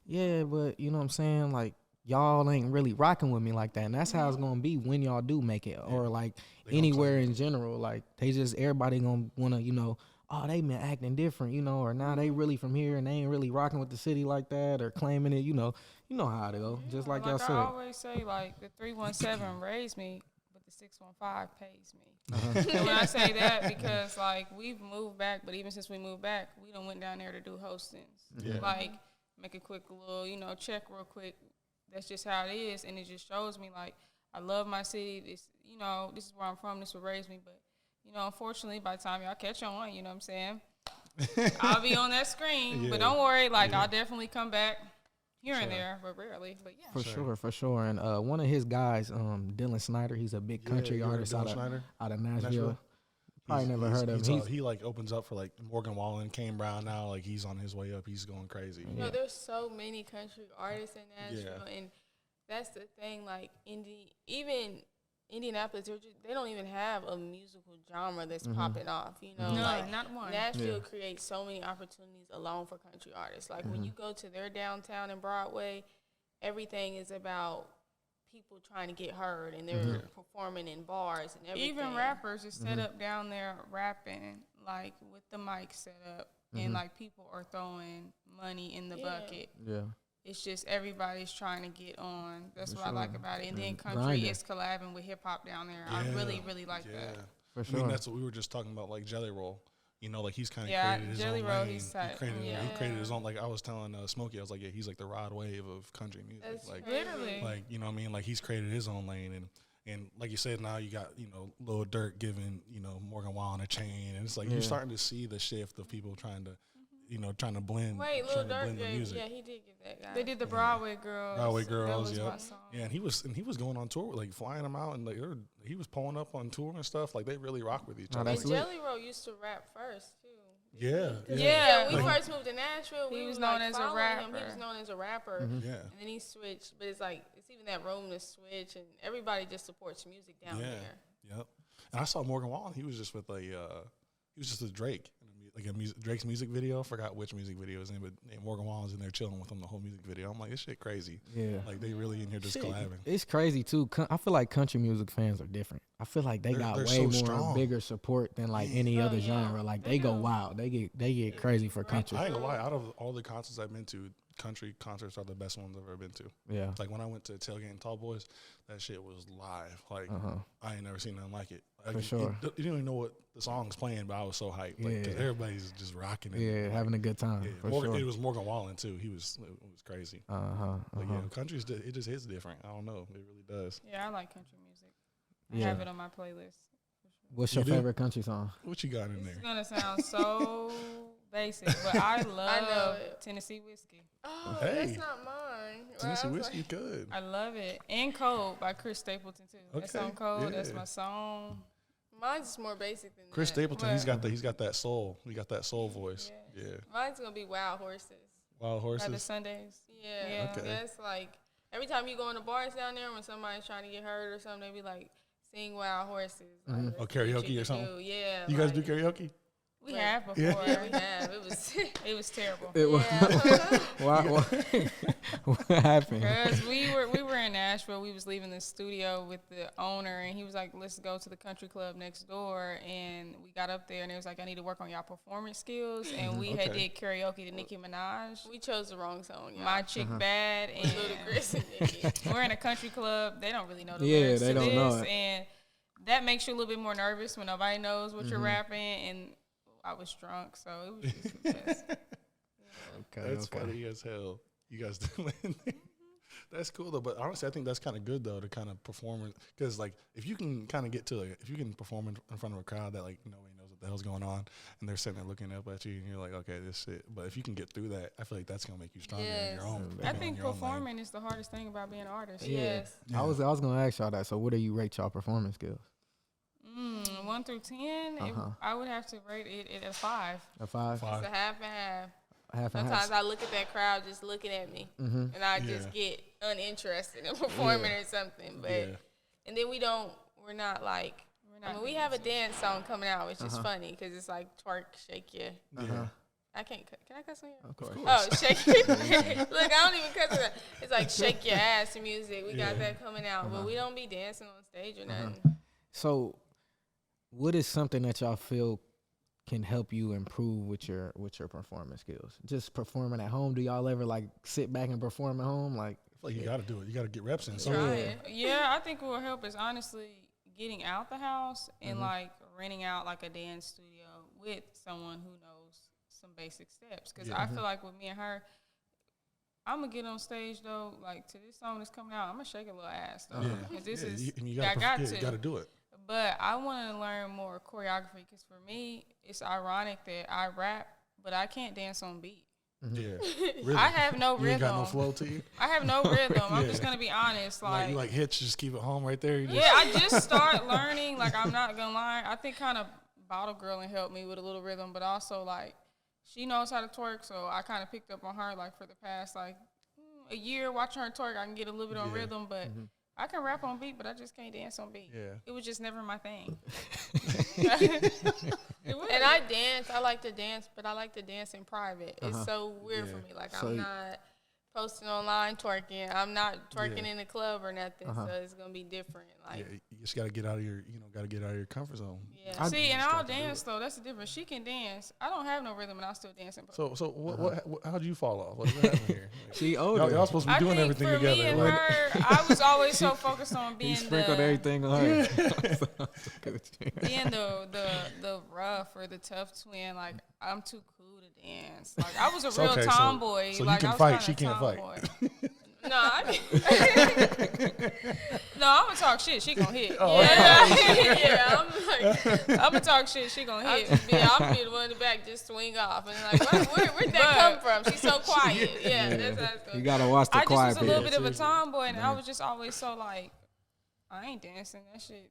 yeah, but you know what I'm saying? Like, y'all ain't really rocking with me like that. And that's how it's going to be when y'all do make it, or like anywhere in general. Like, they just, everybody going to want to, you know, oh, they been acting different, you know, or now they really from here and they ain't really rocking with the city like that, or claiming it, you know how to go. Just like y'all said. I always say, like, the 317 raised me, but the 615 pays me. And when I say that, because, like, we've moved back, but even since we moved back, we done went down there to do hostings. Yeah. Like, make a quick little, you know, check real quick. That's just how it is, and it just shows me, like, I love my city. This, you know, this is where I'm from. This will raise me, but, you know, unfortunately, by the time y'all catch on, you know what I'm saying, I'll be on that screen. But don't worry, like, I'll definitely come back here and there, but rarely. But yeah, for sure. And one of his guys, Dylan Snyder, he's a big country artist out of Nashville. Probably never heard of him. He like opens up for like Morgan Wallen, Kane Brown now. Like, he's on his way up. He's going crazy. You know, there's so many country artists in Nashville, and that's the thing. Like, even Indianapolis, they don't even have a musical genre that's popping off. You know, like, not one. Nashville creates so many opportunities alone for country artists. Like, when you go to their downtown and Broadway, everything is about people trying to get heard, and they're performing in bars and everything. Even rappers are set up down there rapping, like, with the mic set up, and, like, people are throwing money in the bucket. Yeah. It's just everybody's trying to get on. That's what I like about it. And then country is collabing with hip-hop down there. I really, really like that. For sure. I mean, that's what we were just talking about, like Jelly Roll. You know, like, he's kind of created his own lane. He created his own, like, I was telling Smokey, I was like, yeah, he's like the Rod Wave of country music. That's like, literally. Like, you know what I mean? Like, he's created his own lane. And like you said, now you got, you know, Lil Durk giving, you know, Morgan Wallen a chain. And it's like, you're starting to see the shift of people trying to, you know, trying to blend. Wait, Lil Durk, music. yeah, he did give that guy. They did the Broadway Girls. Broadway Girls, that was my song. Yeah, and he was going on tour, like, flying them out, and like he was pulling up on tour and stuff. Like, they really rock with each other. And Jelly Roll used to rap first too. Yeah. When we first moved to Nashville, he was known as a rapper. He was known as a rapper. Yeah. And then he switched, but it's like, it's even that room to switch, and everybody just supports music down there. Yep. And I saw Morgan Wallen. He was just with he was just with Drake. Like Drake's music video. I forgot which music video it was in, but Morgan Wallen's in there chilling with him the whole music video. I'm like, this shit crazy. Yeah. Like, they really in here just collabing. It's crazy too. I feel like country music fans are different. I feel like they're way so more strong. Bigger support than like any other genre. Like, they go wild. They get crazy for country. I ain't gonna lie. Out of all the concerts I've been to, country concerts are the best ones I've ever been to. Yeah. Like, when I went to Tailgate and Tall Boys, that shit was live. Like, I ain't never seen nothing like it. Like, for sure. You didn't even know what the song's playing, but I was so hyped. Like, cause everybody's just rocking it. Yeah, having a good time. Yeah, sure. It was Morgan Wallen too. It was crazy. Like, yeah, country's it just hits different. I don't know. It really does. Yeah, I like country music. I have it on my playlist. What's your favorite country song? What you got in there? It's gonna sound so basic, but I love Tennessee Whiskey. Oh, that's not mine. Tennessee Whiskey, good. I love it. And Cold by Chris Stapleton too. Okay. That song Cold. That's my song. Mine's just more basic than Chris Stapleton. He's got that soul. He got that soul voice. Yeah. Mine's gonna be Wild Horses. Wild Horses. By the Sundays. Yeah. Okay. That's like, every time you go in the bars down there, when somebody's trying to get heard or something, they be like, sing Wild Horses. Like, karaoke or something. Yeah. You guys do karaoke? We have before. Yeah, we have. It was terrible. What happened? Because we were in Nashville. We was leaving the studio with the owner, and he was like, "Let's go to the country club next door." And we got up there, and it was like, "I need to work on y'all performance skills." And we had did karaoke to Nicki Minaj. We chose the wrong song, y'all. My Chick Bad and Ludacris and Nicki. We're in a country club. They don't really know the lyrics they to don't this, know it. and that makes you a little bit more nervous when nobody knows what you're rapping. And I was drunk, so it was just the best. That's funny as hell. You guys doing That's cool though, but honestly, I think that's kind of good though to kind of perform, because like if you can kind of get to if you can perform in front of a crowd that like nobody knows what the hell's going on, and they're sitting there looking up at you, and you're like, okay, this shit. But if you can get through that, I feel like that's gonna make you stronger in your own. I think performing is the hardest thing about being an artist. Yes. I was gonna ask y'all that. So, what do you rate y'all performance skills? 1 through 10, I would have to rate it a 5. A 5? It's a half and half. Sometimes half. I look at that crowd just looking at me, and I just get uninterested in performing or something. But and then we're not I mean, we have a dance song coming out, which is funny because it's like twerk, shake your. I can't. Can I cuss on here? Of course. Oh, shake your. Look, I don't even cuss on that. It's like shake your ass music. We got that coming out, but we don't be dancing on stage or nothing. So, what is something that y'all feel can help you improve with your performance skills? Just performing at home. Do y'all ever like sit back and perform at home? Like you got to do it. You got to get reps in. Yeah, I think what will help is honestly getting out the house and like renting out like a dance studio with someone who knows some basic steps. Because I feel like with me and her, I'm gonna get on stage though, like to this song that's coming out, I'm gonna shake a little ass though. Because this is you got to do it. But I want to learn more choreography because for me, it's ironic that I rap, but I can't dance on beat. Yeah, really? I have no rhythm. You ain't got no flow to you? I have no rhythm. I'm just going to be honest. Like you like hits, just keep it home right there? I just start learning. Like, I'm not going to lie. I think kind of Bottle Girl helped me with a little rhythm, but also, like, she knows how to twerk, so I kind of picked up on her, like, for the past, like, a year watching her twerk. I can get a little bit on rhythm, but I can rap on beat, but I just can't dance on beat. Yeah. It was just never my thing. And I dance. I like to dance, but I like to dance in private. It's so weird for me. Like, I'm not posting online twerking. I'm not twerking in the club or nothing, so it's going to be different. Like, you just got to get out of your, comfort zone. Yeah. See, and I'll dance, though. That's the difference. She can dance. I don't have no rhythm, and I'll still dance in public. So what how'd you fall off? What happened here? She older. Y'all supposed to be doing everything for together. Me and her, I was always so focused on being sprinkled everything on her. being the rough or the tough twin. Like, I'm too cool to dance. Like, I was a real tomboy. So like, you can fight. She can't fight. No, I'm gonna talk shit. She gonna hit. I'm gonna talk shit. She gonna hit. I'll be the one in the back, just swing off, and like, where'd that come from? She's so quiet. That's how it's you gotta watch the quiet. I just was a little bit of a tomboy, and I was just always so like, I ain't dancing. That shit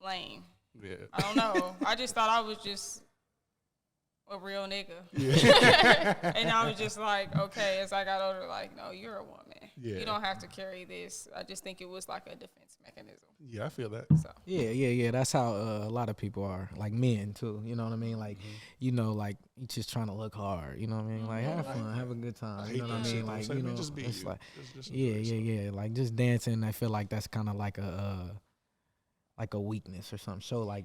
lame. Yeah. I don't know. I just thought I was just a real nigga. Yeah. And I was just like, okay, as I got older, like, no, you're a woman. Yeah. You don't have to carry this. I just think it was like a defense mechanism. Yeah, I feel that. So. Yeah. That's how a lot of people are, like men too. You know what I mean? Like, like you just trying to look hard. You know what I mean? Like, have fun, have a good time. You know what I mean? Like, just be it's you. Like, just yeah. Like just dancing. I feel like that's kind of like a weakness or something. Show like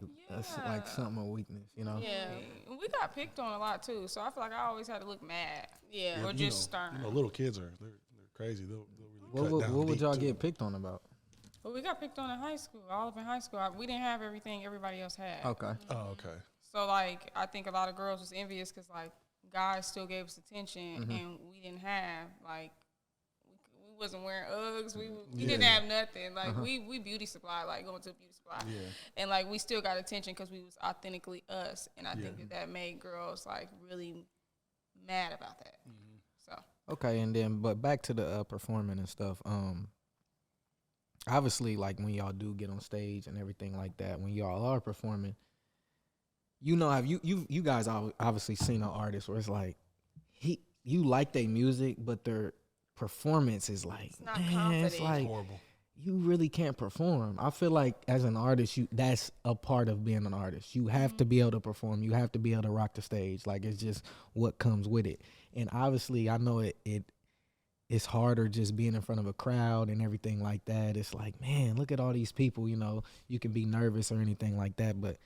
something a weakness, you know? Yeah. We got picked on a lot too, so I feel like I always had to look mad. Yeah. Or just stern. Little kids they're crazy. They'll really cut down. What would y'all get picked on about? Well, we got picked on in high school. All up in high school. We didn't have everything everybody else had. Okay. Oh, okay. So like I think a lot of girls was envious because like guys still gave us attention and we didn't have like we wasn't wearing Uggs. We didn't have nothing. Like we beauty supply, like going to a beauty supply. Yeah. And like we still got attention because we was authentically us. And I think that made girls like really mad about that. So okay, and then but back to the performing and stuff. Obviously, like when y'all do get on stage and everything like that, when y'all are performing, have you guys obviously seen an artist where it's like you like their music, but their performance is like, it's not confident. It's like horrible. You really can't perform. I feel like as an artist, that's a part of being an artist. You have to be able to perform. You have to be able to rock the stage. Like it's just what comes with it. And obviously, I know it's harder just being in front of a crowd and everything like that. It's like, man, look at all these people. You can be nervous or anything like that, but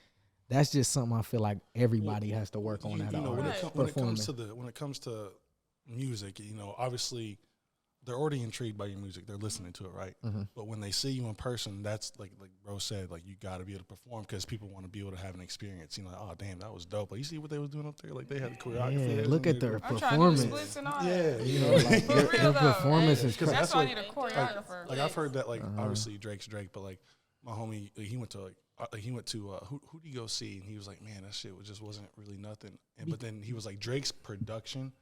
that's just something I feel like everybody has to work on. When it comes to music, obviously they're already intrigued by your music. They're listening to it, right? But when they see you in person, that's like bro said, like you got to be able to perform because people want to be able to have an experience. Oh damn, that was dope. Like you see what they was doing up there? Like they had the choreography. Yeah, look at their performance. Like their performance is crazy. That's why I need a choreographer. Like I've heard that, obviously Drake's Drake, but like my homie, he went to who did he go see? And he was like, man, that shit just wasn't really nothing. But then he was like, Drake's production.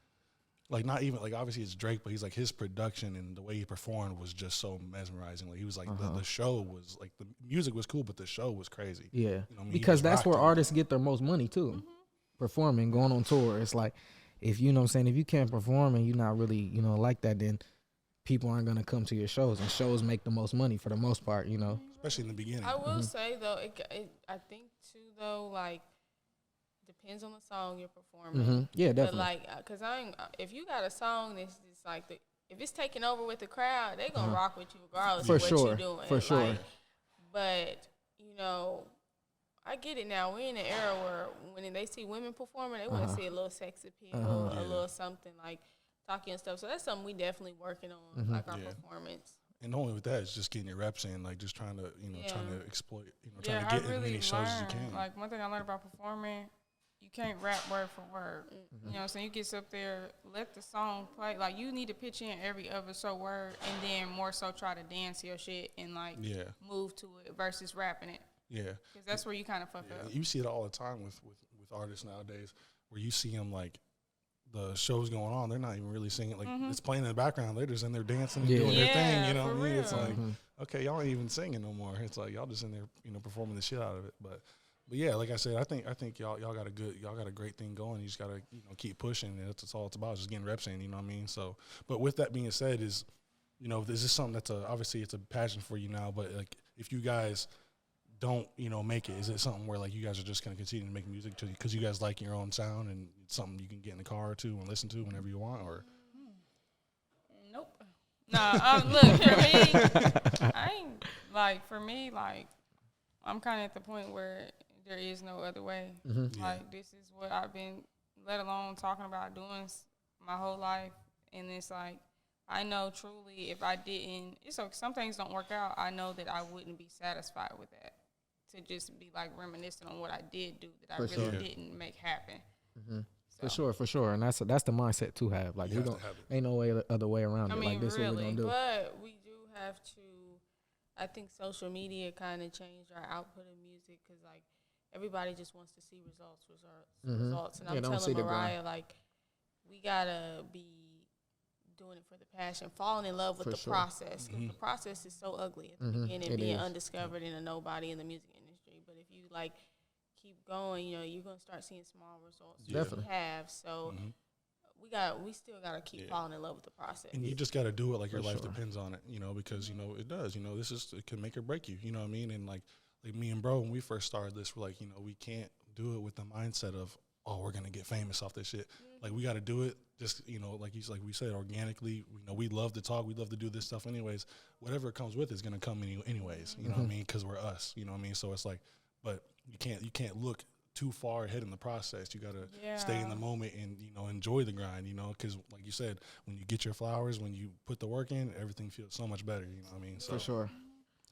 Like not even like obviously it's Drake, but he's like his production and the way he performed was just so mesmerizing. Like he was like the show was like the music was cool, but the show was crazy. Yeah, because that's where artists get their most money too, performing, going on tour. It's like if if you can't perform and you're not really like that, then people aren't gonna come to your shows, and shows make the most money for the most part, you know. Especially in the beginning. I will say though, I think too though, like depends on the song you're performing. Yeah, But definitely. like, cause if you got a song that's just like if it's taking over with the crowd, they gonna rock with you regardless For of what sure. you're doing. For sure. Like, but you know, I get it now. We're in an era where when they see women performing, they want to see a little sex appeal, a little something like talking and stuff. So that's something we definitely working on, like our performance. And only with that, it's just getting your reps in, like just trying to, trying to exploit, trying Yeah, to get I really as many shows as you can. Like one thing I learned about performing, you can't rap word for word. You know what I'm saying? You get up there, let the song play. Like you need to pitch in every other word, and then more so try to dance your shit and like move to it versus rapping it. Yeah, because that's where you kind of fuck up. You see it all the time with artists nowadays, where you see them like the show's going on, they're not even really singing. Like it's playing in the background, they're just in there dancing and doing their thing. You know what I mean? It's like okay, y'all ain't even singing no more. It's like y'all just in there, performing the shit out of it. But yeah, like I said, I think y'all got a great thing going. You just gotta keep pushing. And that's all it's about, just getting reps in. You know what I mean? So, but with that being said, is this is something that's obviously it's a passion for you now. But like if you guys don't make it, is it something where like you guys are just going to continue to make music because you guys like your own sound and it's something you can get in the car or two and listen to whenever you want? Or nope. Nah, look, for me, I'm kind of at the point where there is no other way. Like this is what I've been let alone talking about doing my whole life, and it's like I know truly if I didn't, it's okay, some things don't work out, I know that I wouldn't be satisfied with that. To just be like reminiscent on what I did do that I really didn't make happen. So. For sure, and that's the mindset to have. Like ain't no other way around it. Like this is what we're gonna do. But we do have to. I think social media kind of changed our output of music because like everybody just wants to see results. And I'm telling Mariah like we gotta be doing it for the passion, falling in love with the process. Because the process is so ugly at the beginning, being undiscovered and a nobody in the music industry. But if you like keep going, you're gonna start seeing small results. Definitely. We have so. We still gotta keep falling in love with the process, and you just gotta do it like your life depends on it, because it does. It can make or break you. You know what I mean? And like me and bro, when we first started this, we're like, we can't do it with the mindset of we're gonna get famous off this shit. Like we gotta do it just like we said, organically. We love to talk, we love to do this stuff anyways. Whatever comes with it's gonna come anyways. You know what I mean? Because we're us. You know what I mean? So it's like, but you can't look too far ahead in the process. You gotta stay in the moment and enjoy the grind. Because like you said, when you get your flowers, when you put the work in, everything feels so much better. You know what I mean? So, for sure.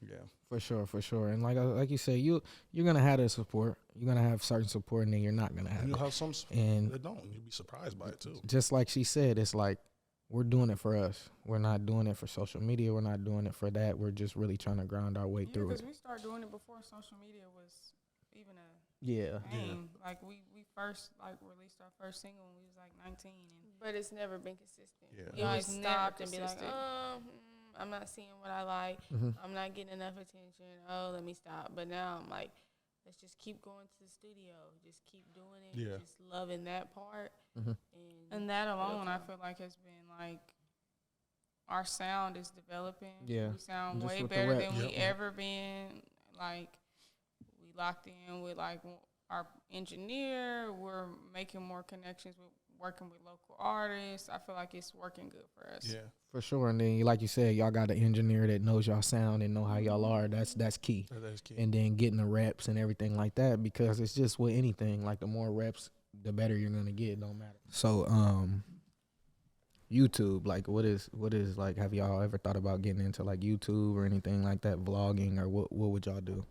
Yeah. For sure. And like you said, you're gonna have the support. You're gonna have certain support, and then you're not gonna have. You'll have some and that don't. You'll be surprised by it too. Just like she said, it's like we're doing it for us. We're not doing it for social media. We're not doing it for that. We're just really trying to grind our way through it. Because we started doing it before social media was even a thing. Like we first released our first single when we was like 19, but it's never been consistent. Yeah. We always stopped and be like, I'm not seeing what I like. I'm not getting enough attention. Let me stop. But now I'm like, let's just keep going to the studio. Just keep doing it. Yeah. Just loving that part. And that alone, I feel like has been like our sound is developing. Yeah. We sound Just way with the better rap. than we ever been. Like we locked in with like our engineer. We're making more connections with working with local artists. I feel like it's working good for us. Yeah. For sure. And then like you said, y'all got an engineer that knows y'all sound and know how y'all are. That's key. That's key. And then getting the reps and everything like that, because it's just with anything, like the more reps, the better you're gonna get. It don't matter. So YouTube, like what is like, have y'all ever thought about getting into like YouTube or anything like that, vlogging, or what would y'all do?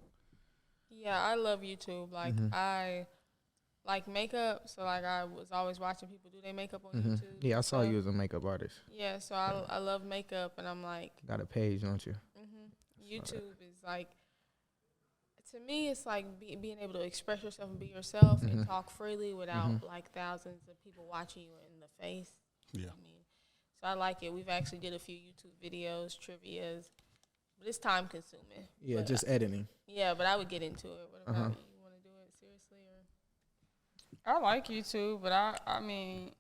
Yeah, I love YouTube. Like I like makeup, so like I was always watching people do their makeup on YouTube. Yeah, I saw you as a makeup artist. Yeah, so I love makeup, and I'm like, got a page, don't you? YouTube is like, to me, it's like being able to express yourself and be yourself and talk freely without like thousands of people watching you in the face. Yeah. I mean, so I like it. We've actually did a few YouTube videos, trivias, but it's time consuming. Yeah, but just editing. Yeah, but I would get into it. What about you? You want to do it seriously or? I like YouTube, but I mean,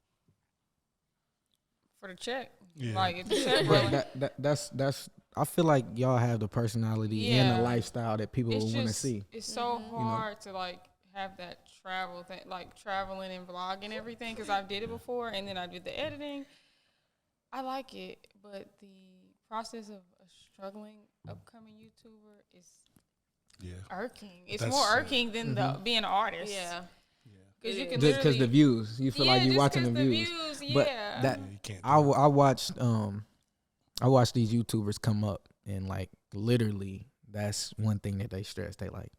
for the check. Yeah. Like if the check But rolling, that's I feel like y'all have the personality and Yeah. the lifestyle that people it's will want to just see. it's so Mhm. hard to like have that travel thing, like traveling and vlogging everything, because I did it before and then I did the editing. I like it, but the process of a struggling upcoming YouTuber is Yeah. irking. It's That's more it. irking than the being an artist. Yeah. Because you It can is. Just because the literally views, you feel like you're just watching 'cause the views. But yeah. that Yeah, you can't. I watched these YouTubers come up and like literally that's one thing that they stress. They like,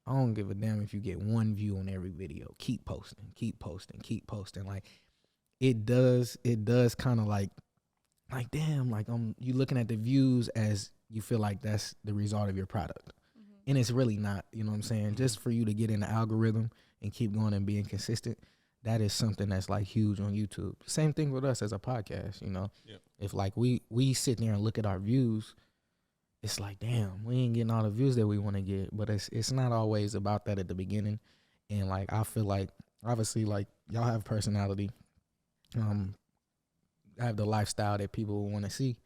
I don't give a damn if you get one view on every video. Keep posting, keep posting, keep posting. Like it does kind of like damn, like you looking at the views as you feel like that's the result of your product. And it's really not, you know what I'm saying? Just for you to get in the algorithm and keep going and being consistent, that is something that's like huge on YouTube. Same thing with us as a podcast, you know. Yep. If like we sit there and look at our views, it's like, damn, we ain't getting all the views that we want to get. But it's not always about that at the beginning. And like I feel like obviously like y'all have personality, have the lifestyle that people want to see.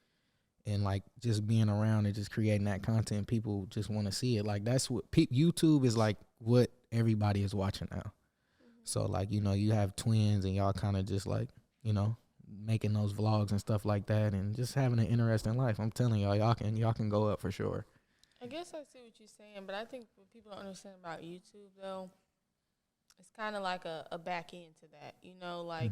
And like just being around and just creating that content, people just want to see it. Like that's what YouTube is like. What everybody is watching now. So like, you know, you have twins and y'all kind of just like, you know, making those vlogs and stuff like that, and just having an interesting life. I'm telling y'all can go up for sure. I guess I see what you're saying, but I think what people don't understand about YouTube though, it's kind of like a back end to that. You know, like.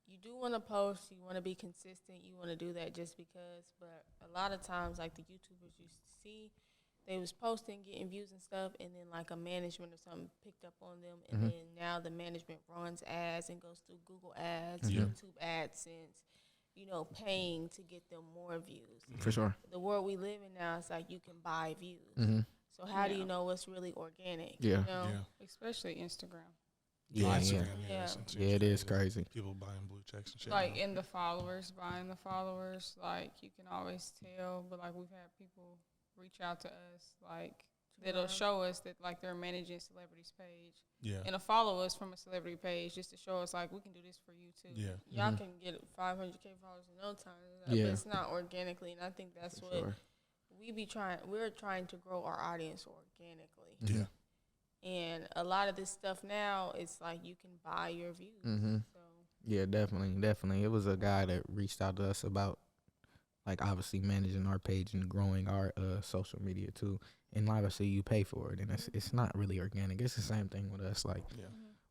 You do want to post, you want to be consistent, you want to do that just because, but a lot of times, like the YouTubers you see, they was posting, getting views and stuff, and then like a management or something picked up on them, and then now the management runs ads and goes through Google ads, YouTube AdSense, you know, paying to get them more views. For sure. The world we live in now is like you can buy views. So how do you know what's really organic? Yeah. You know? Especially Instagram. Yeah, Instagram, Yeah. Yeah, it is crazy. People buying blue checks and shit. Like now. in the followers, buying the followers, like you can always tell. But like we've had people reach out to us, like that'll show us that like they're managing celebrities page, and to follow us from a celebrity page just to show us like we can do this for you too. Yeah. Y'all can get 500K followers in no time. Yeah. But it's not organically, and I think that's what we're trying to grow our audience organically. Yeah. And a lot of this stuff now, it's like you can buy your views. So. Yeah, definitely. It was a guy that reached out to us about, like, obviously managing our page and growing our social media too. And obviously you pay for it, and it's not really organic. It's the same thing with us. Like,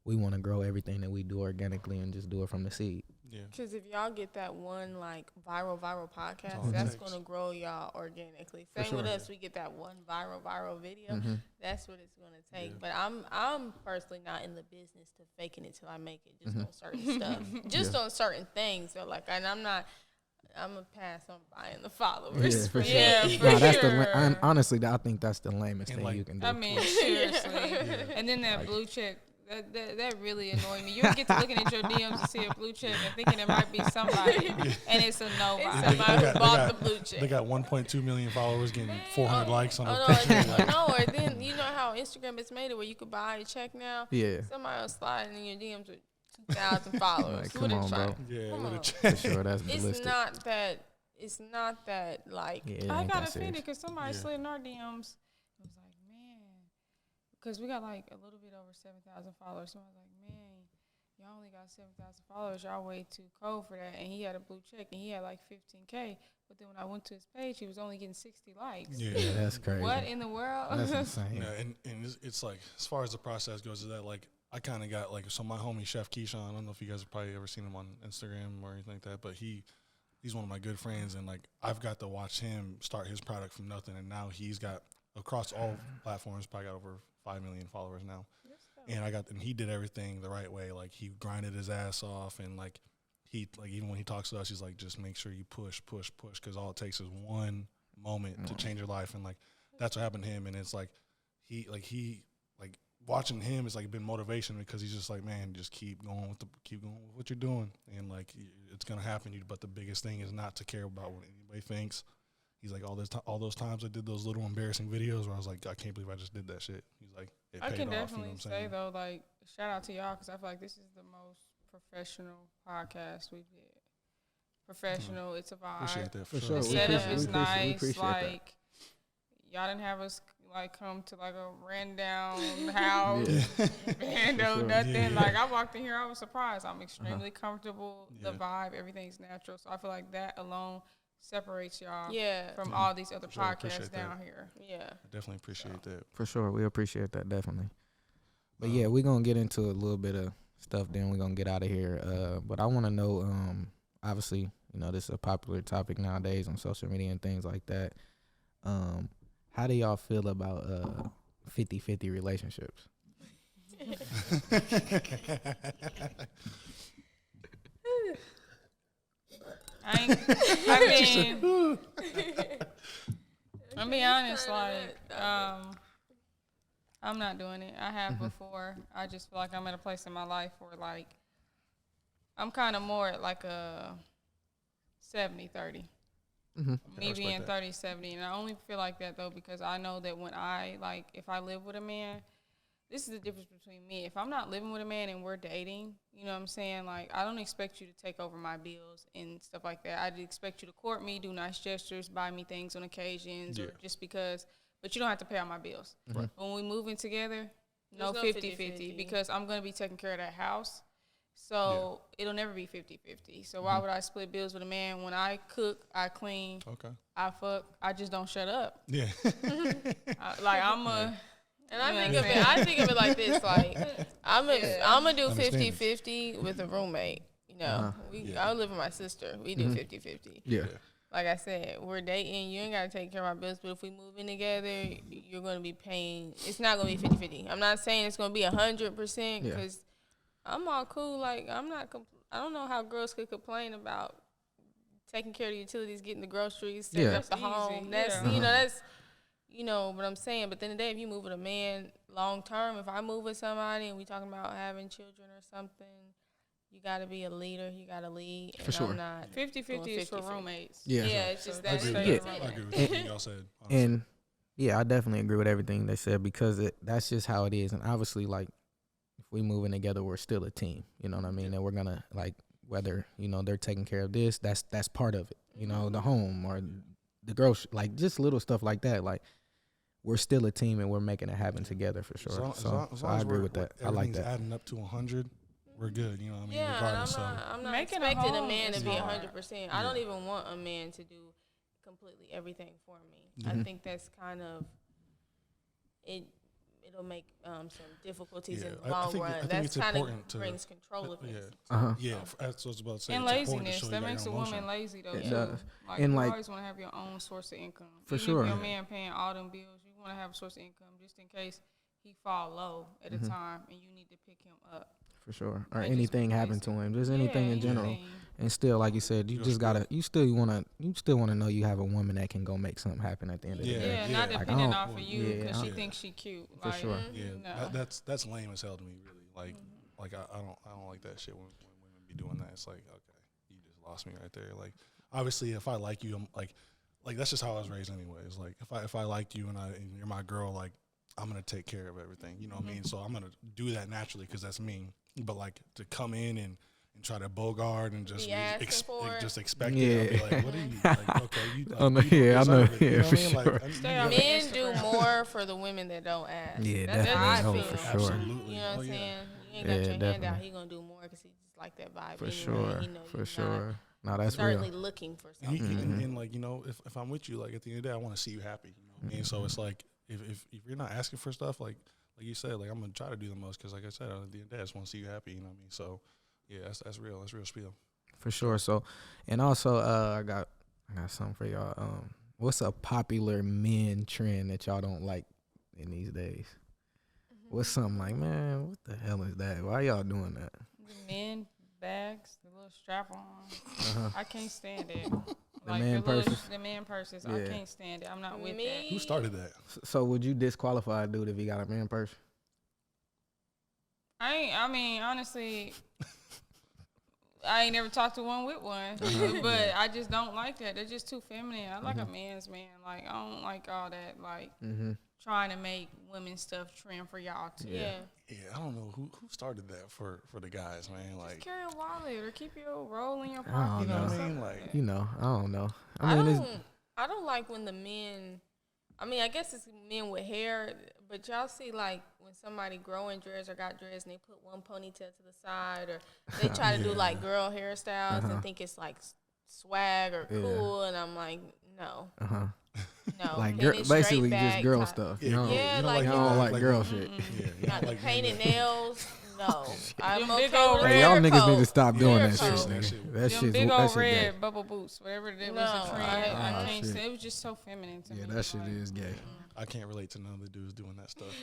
we want to grow everything that we do organically and just do it from the seed. Yeah. Because if y'all get that one like viral podcast, that's gonna grow y'all organically. Same with us, we get that one viral video. That's what it's gonna take. But I'm personally not in the business to faking it till I make it. Just on certain stuff, just on certain things. So like, and I'm gonna pass on buying the followers. Yeah, for sure. Yeah, for Nah, that's sure. honestly, I think that's the lamest And thing like, you can do. I mean, seriously. And then that blue check. That really annoyed me. You get to looking at your DMs and see a blue check and thinking it might be somebody, and it's a nobody. It's somebody who bought the blue check. They got 1.2 million followers getting 400 likes on their no, picture. or then you know how Instagram has made it where you could buy a check now. Yeah. Somebody else sliding in your DMs with 2,000 followers. Like, come on, bro. Yeah, Come with a on. check. For sure, that's ballistic. It's not that like. Yeah, it I ain't got that offended serious. because somebody slid in our DMs. It was like, man, because we got like a little bit over 7,000 followers. So I was like, man, y'all only got 7,000 followers. Y'all way too cold for that. And he had a blue check and he had like 15K. But then when I went to his page, he was only getting 60 likes. Yeah, That's crazy. What in the world? That's insane. Yeah, and it's like, as far as the process goes, is that like, I kind of got like, so my homie Chef Keyshawn, I don't know if you guys have probably ever seen him on Instagram or anything like that, but he's one of my good friends, and like I've got to watch him start his product from nothing, and now he's got across all platforms probably got over 5 million followers now. And he did everything the right way. Like he grinded his ass off, and like even when he talks to us, he's like, just make sure you push, because all it takes is one moment to change your life, and like that's what happened to him. And it's like he watching him has like been motivation, because he's just like, man, just keep going with what you're doing, and like it's gonna happen. But the biggest thing is not to care about what anybody thinks. He's like, all those times I did those little embarrassing videos where I was like, I can't believe I just did that shit. He's like, it I paid can off, definitely you know what I'm say saying? though, like shout out to y'all, because I feel like this is the most professional podcast we did. professional. It's a vibe. Appreciate that For for sure. The We setup appreciate- is we appreciate- we nice. appreciate that. Like y'all didn't have us like come to like a ran down house, bando, sure. nothing. Yeah. Like I walked in here, I was surprised. I'm extremely comfortable. The Yeah. vibe, everything's natural. So I feel like that alone separates y'all Yeah. from all these other Sure, appreciate podcasts that. down here. Yeah. I definitely appreciate that. For sure, we appreciate that definitely. But yeah, we're gonna get into a little bit of stuff. Then we're gonna get out of here. But I want to know, obviously, you know, this is a popular topic nowadays on social media and things like that. How do y'all feel about 50-50 relationships? I mean, I'll be honest, like, I'm not doing it. I have before. I just feel like I'm at a place in my life where, like, I'm kind of more at like a 70-30. Me being 30-70. And I only feel like that, though, because I know that when if I live with a man, this is the difference between me. If I'm not living with a man and we're dating, you know what I'm saying? Like, I don't expect you to take over my bills and stuff like that. I expect you to court me, do nice gestures, buy me things on occasions, or just because. But you don't have to pay all my bills. Right. When we move in together, no There's no 50-50 50-50. because I'm going to be taking care of that house. So it'll never be 50-50. So why would I split bills with a man when I cook, I clean, Okay. I fuck, I just don't shut up. Yeah. And I You know think what of I'm it. I think of it like this: like I'm gonna do Understanding. 50-50 with a roommate. You know, I live with my sister. We do 50-50. Yeah. Like I said, we're dating. You ain't gotta take care of my bills, but if we move in together, you're gonna be paying. It's not gonna be 50-50. I'm not saying it's gonna be 100% because I'm all cool. Like I'm not. I don't know how girls could complain about taking care of the utilities, getting the groceries, setting up the That's home. easy, That's yeah. that's. You know what I'm saying? But then the day, if you move with a man long term, if I move with somebody and we talking about having children or something, you got to be a leader. You got to lead. And For sure. I'm not 50-50 is for 50-50. roommates. Yeah. It's just I that. agree with Yeah. that. I agree with everything y'all said. Honestly. And yeah, I definitely agree with everything they said because that's just how it is. And obviously, like, if we moving together, we're still a team. You know what I mean? And we're gonna, like, whether, you know, they're taking care of this, that's part of it. You know, the home or the grocery, like just little stuff like that. Like, we're still a team and we're making it happen together for sure. As long I as agree with that. I like everything's that. adding up to 100. We're good. You know what I mean? Yeah, and Regardless of. I'm not Making a expecting a home man to is be hard. 100%. I don't even want a man to do completely everything for me. I think that's kind of it. It'll make some difficulties in the I long think run. I think That's it's kind important of to brings control of it. Yeah, that's what I was about to say. And It's important to laziness. show you That got makes a your woman emotion. lazy, though, It too. does. Like, And, you like- always want to have your own source of income. For Even sure. if your man paying all them bills, you want to have a source of income just in case he fall low at a time and you need to pick him up. For sure. Or Might just anything be happened to lazy. him. Just anything in general. anything. And still, like you said, you still wanna know you have a woman that can go make something happen at the end of the Yeah, day. Yeah, yeah. not Like, I depending don't- off of you because she Yeah. thinks she cute. For Like, sure. Yeah, no. that's lame as hell to me. Really, like I don't like that shit when women be doing that. It's like, okay, you just lost me right there. Like, obviously, if I like you, I'm like that's just how I was raised anyway. It's like if I liked you and you're my girl, like I'm gonna take care of everything. You know what I mean? So I'm gonna do that naturally because that's me. But like to come in and try to bogart and just Be asking for it. just expect it. I'll be like, what are you like? Okay, you. Like, Oh, no, you don't yeah, I know. deserve it. You Yeah, know what for I mean? Like, sure. I- Stay you off gotta- Men do Instagram. more for the women that don't ask. Yeah, That's definitely. how I No, feel. for sure. Absolutely. You know what Oh, I'm yeah. saying? You ain't got Yeah, your hand definitely. out. He gonna do more because he just like that vibe. For anyway. sure. He know For you're sure. No, Not that's certainly real. looking for And, something. and like, you know, if I'm with you, like at the end of the day, I want to see you happy. You know what I mean? So it's like if you're not asking for stuff, like you said, like I'm gonna try to do the most because, like I said, at the end of the day, I just want to see you happy. You know what I mean? So yeah, that's real. That's real spiel. For sure. So, and also, I got something for y'all. What's a popular men trend that y'all don't like in these days? What's something like, man, what the hell is that? Why y'all doing that? The men bags, the little strap on. Uh-huh. I can't stand it. man purses? The man purses. I Yeah. can't stand it. I'm not with Me? that. Who started that? So would you disqualify a dude if he got a man purse? I mean, honestly, I ain't never talked to one with one, but I just don't like that. They're just too feminine. I like a man's man. Like I don't like all that. Like Mm-hmm. trying to make women's stuff trend for y'all too. Yeah. Yeah, I don't know who started that for the guys, man. Like, Just carry a wallet or keep your roll in your I pocket. don't you know what know. I mean? Like, You know, I don't know. I I mean, don't like when the men. I mean, I guess it's men with hair, but y'all see like when somebody growing dreads or got dreads and they put one ponytail to the side, or they try to do like girl hairstyles and think it's like swag or cool, and I'm like, no, no, like pin it straight basically just back, girl top. stuff. yeah, You know, Yeah, you don't like, you you don't know, like girl shit. Yeah, you Got don't the like painted nails. No, I'm Them okay big old with a Hey, y'all clear niggas need to coat. stop doing Clear that shit, coat. nigga. That Them shit's big that old shit red gay. bubble boots, whatever that was No, a trend. I Oh, can't shit. say it was just so feminine to me. Yeah, that shit like, is gay. I can't relate to none of the dudes doing that stuff,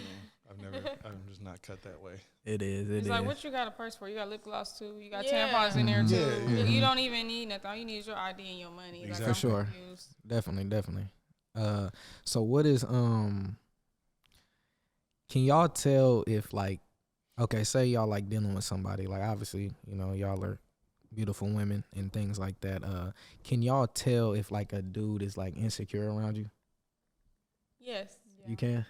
man. I'm just not cut that way. It is. It's like, what you got a purse for? You got lip gloss too. You got Yeah. tampons in there too. Yeah, You don't even need nothing. All you need is your ID and your money. Exactly. Like, For sure. I'm confused. Definitely. So what is can y'all tell if like, okay, say y'all like dealing with somebody, like obviously, you know, y'all are beautiful women and things like that. Can y'all tell if like a dude is like insecure around you? Yes. You can?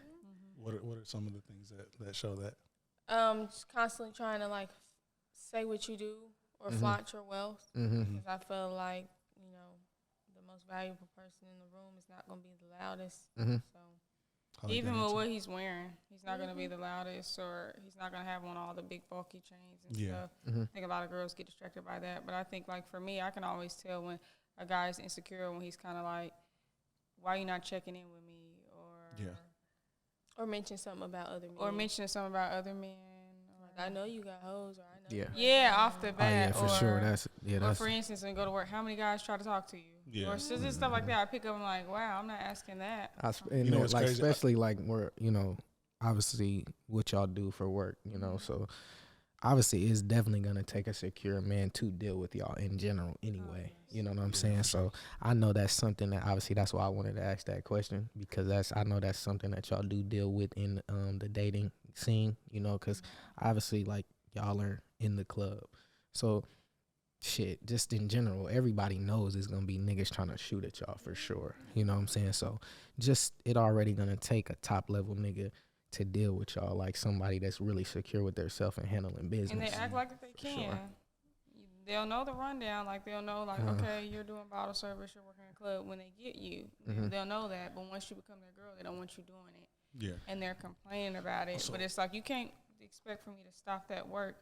What are some of the things that show that? Just constantly trying to like say what you do or flaunt your wealth. Mm-hmm. Because I feel like, you know, the most valuable person in the room is not going to be the loudest. Mm-hmm. So, I like Even that with answer. what he's wearing, he's not going to be the loudest, or he's not going to have on all the big bulky chains and stuff. Mm-hmm. I think a lot of girls get distracted by that. But I think, like, for me, I can always tell when a guy's insecure, when he's kind of like, why you not checking in with me? or mention something about other men. Or mentioning something about other men. Like, I know you got hoes, or I know. Yeah. Yeah, off the Oh bat. yeah, for or, sure. Or That's for instance, when you go to work, how many guys try to talk to you? Yeah. Or so just stuff like that. I pick up and I'm like, wow, I'm not asking that. and You know what's like crazy? especially like where, you know, obviously what y'all do for work, you know, so obviously it's definitely gonna take a secure man to deal with y'all in general anyway. You know what I'm saying? So I know that's something that obviously that's why I wanted to ask that question, because I know that's something that y'all do deal with in the dating scene, you know, because obviously like y'all are in the club. So shit, just in general, everybody knows it's gonna be niggas trying to shoot at y'all for sure. You know what I'm saying? So just it already gonna take a top level nigga to deal with y'all, like somebody that's really secure with their self and handling business. And they act like that they can. sure. They'll know the rundown. Like, they'll know, like, okay, you're doing bottle service, you're working in a club. When they get you, they'll know that. But once you become their girl, they don't want you doing it. Yeah. And they're complaining about it. So- But it's like, you can't expect for me to stop that work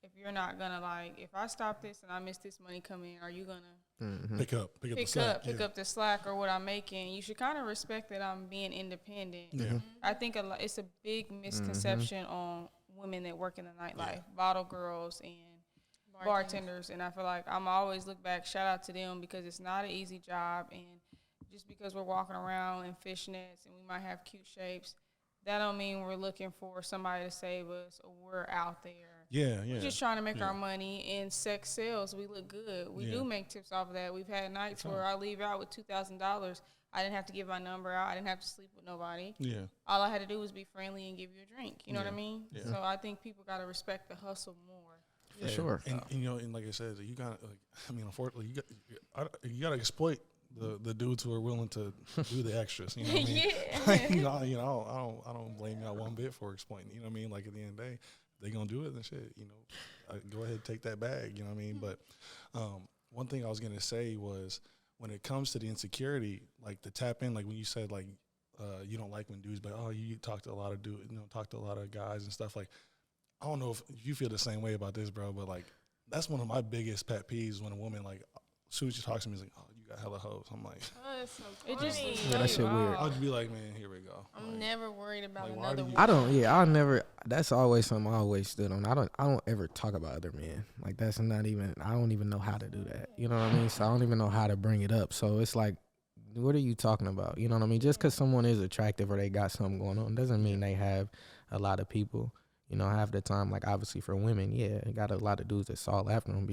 if you're not going to, like, if I stop this and I miss this money coming in, are you going to Pick up the pick slack. up the slack or what I'm making? You should kind of respect that I'm being independent. Yeah. I think it's a big misconception on women that work in the nightlife, bottle girls and bartenders. And I feel like I'm always look back, shout out to them, because it's not an easy job. And just because we're walking around in fishnets and we might have cute shapes, that don't mean we're looking for somebody to save us or we're out there. Yeah. We're just trying to make our money, and sex sells. We look good. We do make tips off of that. We've had nights where I leave out with $2,000. I didn't have to give my number out. I didn't have to sleep with nobody. Yeah. All I had to do was be friendly and give you a drink. You know what I mean? Yeah. So I think people got to respect the hustle more. For sure. And you know, and like I said, you got like, I mean, unfortunately, you got to exploit the dudes who are willing to do the extras. You know what I mean? I don't blame y'all one bit for exploiting. You know what I mean? Like at the end of the day, they gonna do it and shit. You know, go ahead and take that bag. You know what I mean? But one thing I was gonna say was when it comes to the insecurity, like the tap in, like when you said like you don't like when dudes, but you talk to a lot of talk to a lot of guys and stuff. Like I don't know if you feel the same way about this, bro, but like that's one of my biggest pet peeves when a woman like as soon as she talks to me, is like, oh, you got hella hoes. I'm like, Oh, that's so It just corny. Yeah, that shit weird. I'll just be like, man, here we go. I'm Like, never worried about like, why another do you- woman. I don't. Yeah, I never. That's always something I always stood on. I don't ever talk about other men. Like that's not even. I don't even know how to do that. You know what I mean? So I don't even know how to bring it up. So it's like, what are you talking about? You know what I mean? Just because someone is attractive or they got something going on doesn't mean they have a lot of people. You know, half the time, like obviously for women, yeah, they got a lot of dudes that saw after them.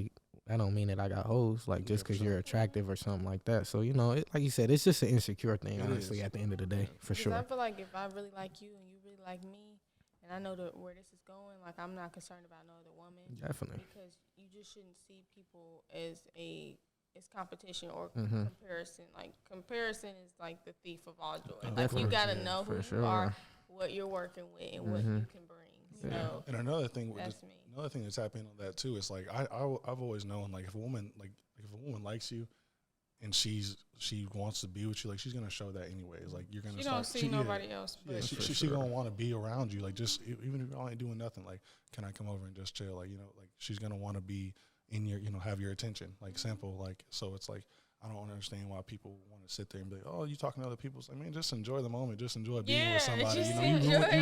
That don't mean that I got hoes. Like just because you're attractive or something like that. So you know, like you said, it's just an insecure thing. Honestly, at the end of the day, for Because sure. I feel like if I really like you and you really like me, and I know where this is going, like I'm not concerned about no other woman. Definitely. Because you just shouldn't see people as competition or comparison. Like comparison is like the thief of all joy. Like Definitely. you gotta know For who sure. you are, what you're working with, and what you can bring. So And another thing, that's me. another thing that's happening on that too is like I've always known like if a woman likes you and she wants to be with you, like she's gonna show that anyways. Like you're gonna She start. don't see nobody else. Yeah, But she gonna want to be around you. Like just even if y'all ain't doing nothing, like can I come over and just chill? Like like she's gonna want to be in your have your attention. Like simple. Like so it's like I don't understand why people want to sit there and be like, oh, you talking to other people. It's like, man, just enjoy the moment. Just enjoy being with somebody. just You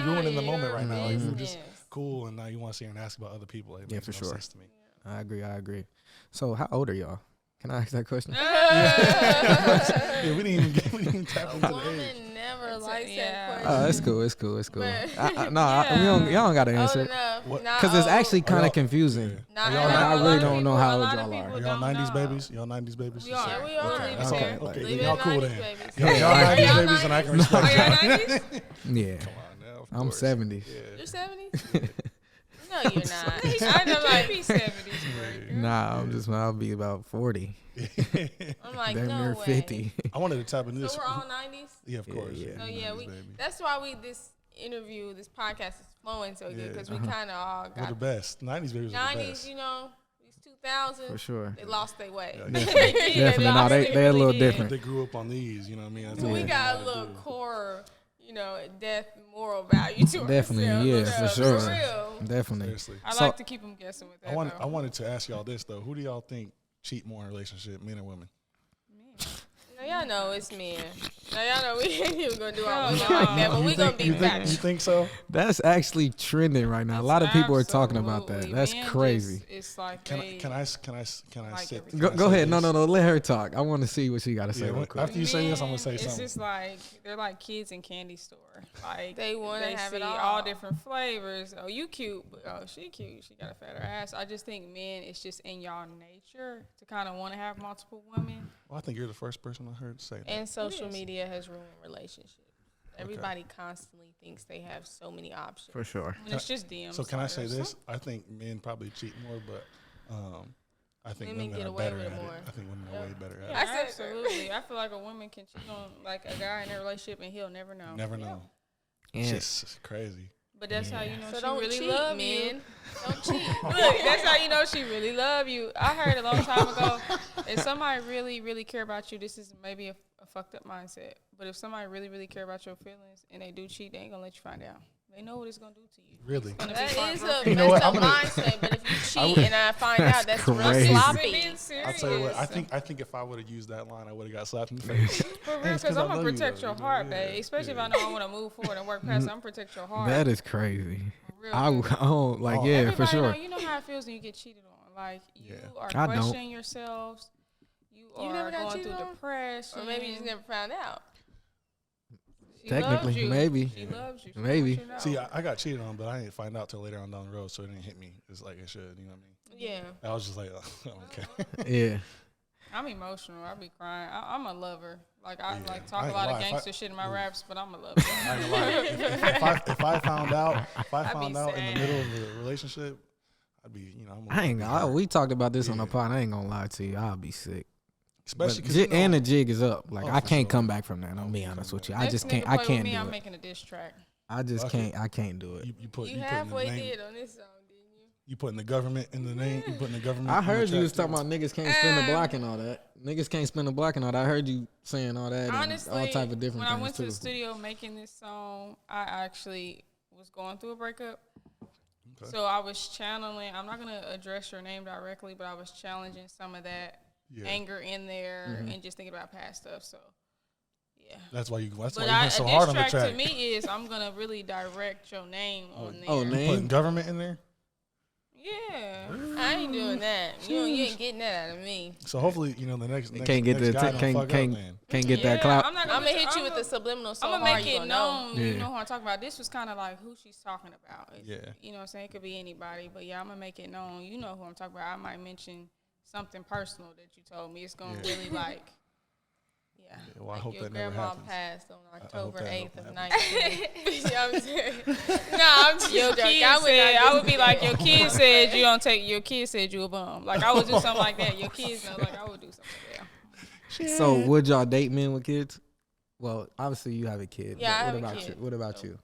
ruining the moment your right now. Like, you're just business. cool, and now you want to sit here and ask about other people. Like, it makes for no sure. sense to me. I agree. So how old are y'all? Can I ask that question? Yeah, we didn't even tap A into the woman age. never It's a- likes yeah. that Oh, question. it's cool. But- Y'all don't gotta Old answer it. enough. What? Not Because it's old. actually kind y'all- of confusing. Not Are y'all old. not- I A really lot of don't people- know how a old lot y'all of are. people Are y'all don't 90s know. babies? Y'all 90s babies? We are. Yeah, we all Okay, leave it okay, there. okay. Leave it Y'all at cool 90s then. babies. Y'all Yeah. 90s Y'all babies, and I can 90s? respect Are y'all y'all. 90s? Yeah. Come on now. Of I'm course. 70s. Yeah. You're 70s? No, you're not. I know like, be 70s. Nah, I'll be about 40. I'm like, Damn no near way. 50. I wanted to tap into this. So we're all 90s? Yeah, of Yeah, course. yeah. So yeah, 90s, baby. that's why this podcast is flowing so good Yeah. because we kind of all We're the got best. 90s babies are the 90s, best. these 2000s. For sure. They lost their way. Yeah, Definitely. No, they're a little different. They grew up on these, you know what I mean? That's So what we they got know a how to little do. core, death moral value to Definitely, ourselves. yeah, for sure. For real. Definitely. Seriously. I So- like to keep them guessing with that. I wanted to ask y'all this, though. Who do y'all think cheat more in a relationship, men or women? Now y'all know it's men. Now y'all know we ain't even gonna do our No, women no. like that, but we gonna be you back. think so? That's actually trending right now. A lot of people are talking about that. Absolutely. That's Men crazy. just- it's like Can they, I like sit? everything. can I Go say ahead. No, this? let her talk. I want to see what she got to say Yeah, real quick. after you say this, I'm gonna say It's something. just like they're like kids in candy store. Like They wanna have see it all all. different flavors. Oh, you cute, but oh, she cute. She got a fatter ass. I just think men, it's just in y'all nature to kind of want to have multiple women. Well, I think you're the first person I heard say that. And social is. media has ruined relationships. Everybody constantly thinks they have so many options. For sure. And it's just DMs. So can I say like, this? I think men probably cheat more, but I think Women women get are away better with at it it. more. I think women are way better at Yeah, it. I said- absolutely. I feel like a woman can cheat on like a guy in a relationship and he'll never know. Never know. And It's just crazy. But that's how you know So she don't really cheat, love men. you. Don't cheat. Look, that's how you know she really love you. I heard a long time ago, if somebody really, really care about you, this is maybe a fucked up mindset. But if somebody really, really care about your feelings and they do cheat, they ain't gonna let you find out. They know what it's gonna do to you. Really? It's gonna That be is a heartbroken. You know what? messed up I'm gonna- mindset, but if you cheat and I find out, that's real crazy. sloppy. Being serious. I'll tell you what. I think if I would have used that line, I would have got slapped in the face. For real, It's 'cause because I I'm gonna know you protect love your it, you know, heart, yeah, babe. Especially yeah. if I know I want to move forward and work past. I'm gonna protect your heart. that is crazy. Real I good. don't like, Oh. yeah, Everybody for sure. Know, you know how it feels when you get cheated on. Like you Yeah. are I don't. questioning yourselves. You You are never got going cheated through on? depression. Or maybe you just never found out. She Technically, loves you. maybe. She loves you. She Maybe. wants you to know. See, I got cheated on, but I didn't find out till later on down the road, so it didn't hit me. It's like it should. You know what I mean? Yeah. I was just like, okay. Yeah. I'm emotional. I be crying. I'm a lover. Like I Yeah. like I talk a ain't lot lie. of If I- gangster shit in my raps, but I'm a lover. I ain't gonna lie. If I found out, I'd be in the sad. middle of the relationship, I'd be, I ain't gonna. We talked about this on the Yeah. pod. I ain't gonna lie to you. I'll be sick. especially But because and the jig is up. Like Oh, I for can't sure. come back from that. I'll No, be you honest can't with you. come I Next just nigga can't. I play with can't me, do I'm it. making a diss track. I just Fuck can't. it. I can't do it. you You putting the halfway name, did on this song, didn't you? you putting the government in the name. You putting the government. I in the heard you track, was talking too. about niggas can't spin the block and all that. Niggas can't spin the block and all that. I heard you saying all that Honestly, and all type of different when things I went too. to the studio making this song, I actually was going through a breakup. Okay. So I was channeling. I'm not gonna address your name directly, but I was challenging some of that Yeah. anger in there Mm-hmm. and just thinking about past stuff. So yeah. That's why you. That's But why you went so hard on the a diss track track. to me is I'm gonna really direct your name on there. oh, You name? putting government in there. Yeah. I ain't doing that. You ain't getting that out of me. So hopefully, the next Can't get next the guy don't can't fuck can't up, man. can't get that Yeah, clout. I'm not I'm gonna hit you I'm with gonna- the subliminal so I'm gonna hard make you it gonna know. known. You Yeah. know who I'm talking about. This was kind of like who she's talking about. It's- Yeah. You know what I'm saying? It could be anybody, but yeah, I'm gonna make it known. You know who I'm talking about. I might mention something personal that you told me. It's gonna Yeah. really like, yeah. Well, I Like hope your that never grandma happens. passed on hope October that 8th never of happens. 19. You know what I'm saying? No, I'm just Your joking. kid I would said, not I would be just- like, your kid said you don't take. Your kid said you a bum. Like I would do something like that. Your kids know. Like I would do something like that. So would y'all date men with kids? Well, obviously you have a kid. Yeah, but I what have a about kid. you? What about you?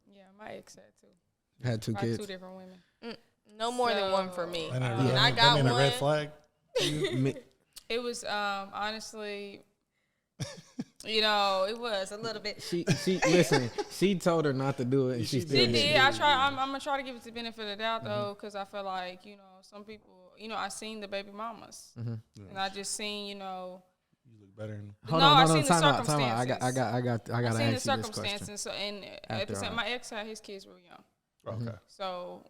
Yeah, my ex said too. Had 2 by kids. 2 different women. No more than one for me. And And I got a one. red flag. It was honestly, it was a little bit. She listen. She told her not to do it, and she still She did. did. I'm gonna try to give it the benefit of the doubt though, because I feel like some people. I seen the baby mamas, and I just seen You look better. Hold no, on, I no, seen the time out. circumstances. I got I to seen the ask you this question. circumstances. So, and at After the same, all. my ex had his kids real young. Okay. So,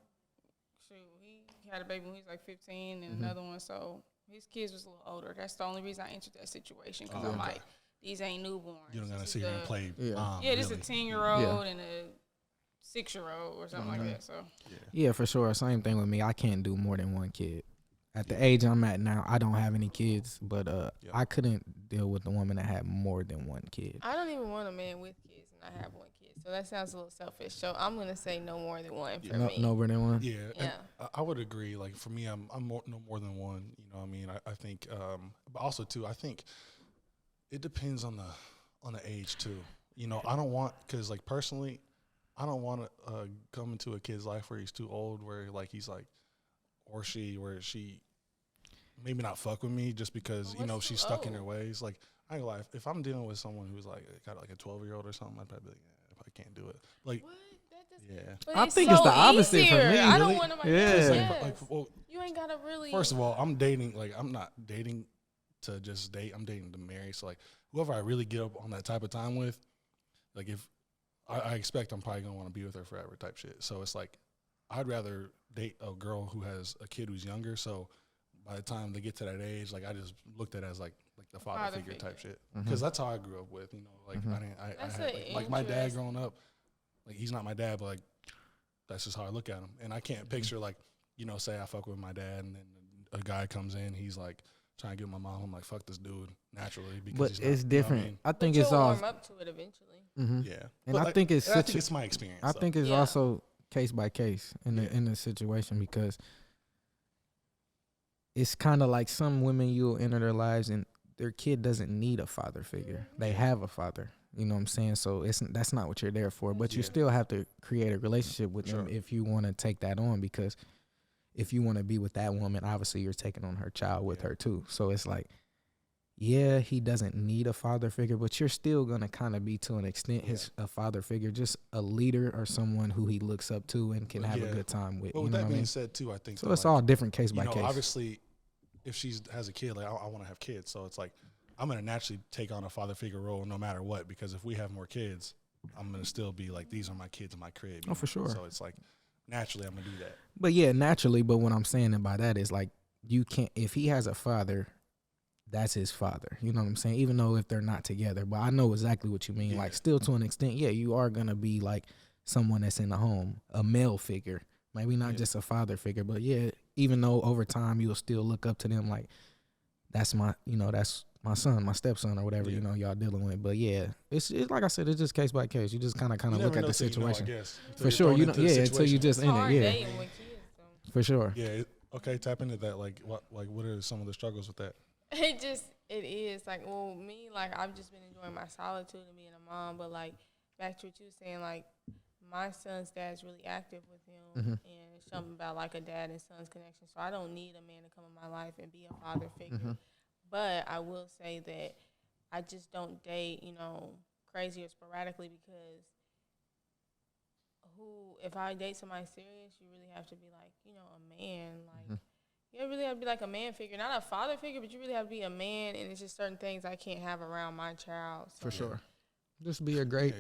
shoot, he had a baby when he was like 15, and another one. So his kids was a little older. That's the only reason I entered that situation, because I'm like, these ain't newborns. You don't gotta sit here and play. Yeah, this is a 10-year-old and a 6-year-old or something like that. So Yeah, for sure. Same thing with me. I can't do more than 1 kid. At the age I'm at now, I don't have any kids, but I couldn't deal with a woman that had more than 1 kid. I don't even want a man with kids, and I have 1 kid. So that sounds a little selfish. So I'm gonna say no more than 1 for me. No more than 1. Yeah, Yeah. I would agree. Like for me, I'm no more than 1. You know what I mean? I think, but also too, I think it depends on the age too. I don't want, because like personally, I don't want to come into a kid's life where he's too old, where like he's like, or she, where she maybe not fuck with me just because she's stuck in her ways. Like I ain't gonna lie, if I'm dealing with someone who's like got like a 12-year-old or something, I'd probably be like, yeah, if I can't do it. Like, What? yeah. But I think it's the opposite for easier. me. I don't Really? want nobody. Yeah. Yes. Well, You ain't gotta really. first of all, I'm dating. Like I'm not dating to just date. I'm dating to marry. So like whoever I really get up on that type of time with, like if I expect I'm probably gonna want to be with her forever type shit. So it's like I'd rather date a girl who has a kid who's younger. So by the time they get to that age, like I just looked at it as like the father figure type shit, because that's how I grew up with. Like I had like my dad growing up. Like he's not my dad, but like that's just how I look at him. And I can't picture like say I fuck with my dad and then a guy comes in, he's like trying to get my mom. I'm like, fuck this dude naturally, because But he's not, it's different. You know I think but it's you'll all. warm up to it eventually. Yeah, And but I think it's I think it's my experience. I though. think it's Yeah. also case by case in the situation, because it's kind of like some women, you'll enter their lives and their kid doesn't need a father figure. They have a father. You know what I'm saying? So that's not what you're there for. But you still have to create a relationship with them if you want to take that on, because if you want to be with that woman, obviously you're taking on her child with her too. So it's like, yeah, he doesn't need a father figure, but you're still going to kind of be, to an extent, a father figure, just a leader or someone who he looks up to and can have a good time with. But with that being said too, I think so. It's all different case by case. Obviously, if she has a kid, like I want to have kids, so it's like I'm gonna naturally take on a father figure role no matter what, because if we have more kids, I'm gonna still be like, these are my kids in my crib. Oh, for sure. So it's like naturally I'm gonna do that. But yeah, naturally. But what I'm saying by that is like, you can't, if he has a father, that's his father. You know what I'm saying? Even though if they're not together, but I know exactly what you mean. Like still to an extent, yeah, you are gonna be like someone that's in the home, a male figure, maybe not just a father figure, but yeah, even though over time you'll still look up to them like, that's my, that's my son, my stepson, or whatever, y'all dealing with. But yeah, it's like I said, it's just case by case. You just kind of look at the situation. For sure, until you just in it. Yeah, Dating with kids, so. for sure. Yeah. Okay. Tap into that. Like what are some of the struggles with that? It is like, well, me, like I've just been enjoying my solitude and being a mom, but like back to what you were saying, like my son's dad's really active with him, and it's something about like a dad and son's connection. So I don't need a man to come in my life and be a father figure. But I will say that I just don't date, crazy or sporadically, because if I date somebody serious, you really have to be like, a man. Like, you really have to be like a man figure, not a father figure, but you really have to be a man. And it's just certain things I can't have around my child. So. For sure. Just be a great,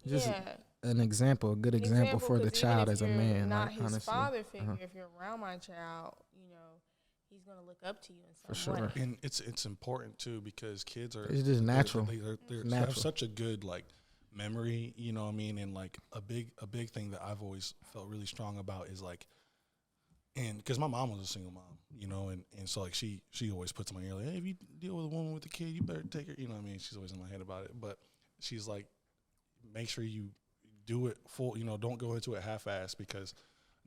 Yeah. an example, a good example for the child as a man. Not like, his honestly. father figure. If you're around my child, he's gonna look up to you in some way. And it's important too, because kids are. It's just natural. They have such a good like memory, you know what I mean? And like a big thing that I've always felt really strong about is like, and because my mom was a single mom, and so like she always puts in my ear like, hey, if you deal with a woman with a kid, you better take her, you know what I mean? She's always in my head about it, but she's like, make sure you do it full, don't go into it half-assed, because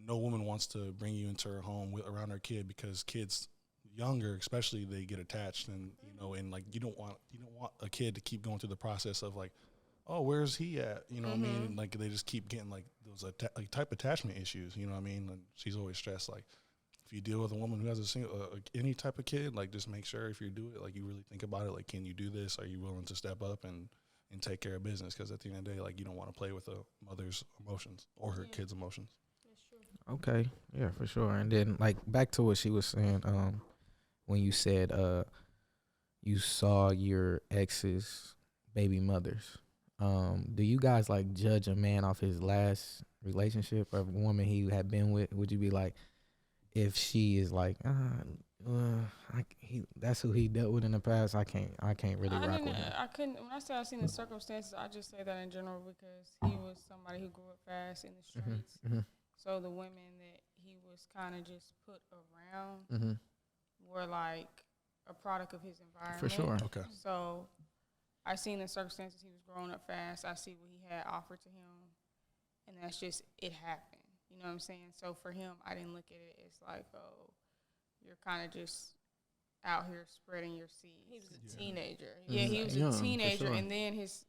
no woman wants to bring you into her home around her kid, because kids younger, especially, they get attached, and and like you don't want a kid to keep going through the process of like oh, where's he at? You know what I mean? And, like, they just keep getting like those like type attachment issues. You know what I mean? And she's always stressed, like, if you deal with a woman who has a single any type of kid, like, just make sure if you do it, like, you really think about it. Like, can you do this? Are you willing to step up and take care of business? Because at the end of the day, like, you don't want to play with a mother's emotions or her kid's emotions. Okay, yeah, for sure. And then, like, back to what she was saying, when you said you saw your ex's baby mothers. Do you guys, like, judge a man off his last relationship or a woman he had been with? Would you be like, if she is like, that's who he dealt with in the past, I can't really rock with him. I couldn't. When I say I seen the circumstances, I just say that in general because he was somebody who grew up fast in the streets. So the women that he was kind of just put around were like a product of his environment. For sure. Okay. So I seen the circumstances. He was growing up fast. I see what he had offered to him, and that's just it happened. You know what I'm saying? So for him, I didn't look at it as like, oh, you're kind of just out here spreading your seeds. He was a teenager. Yeah, he was a teenager, sure. and then his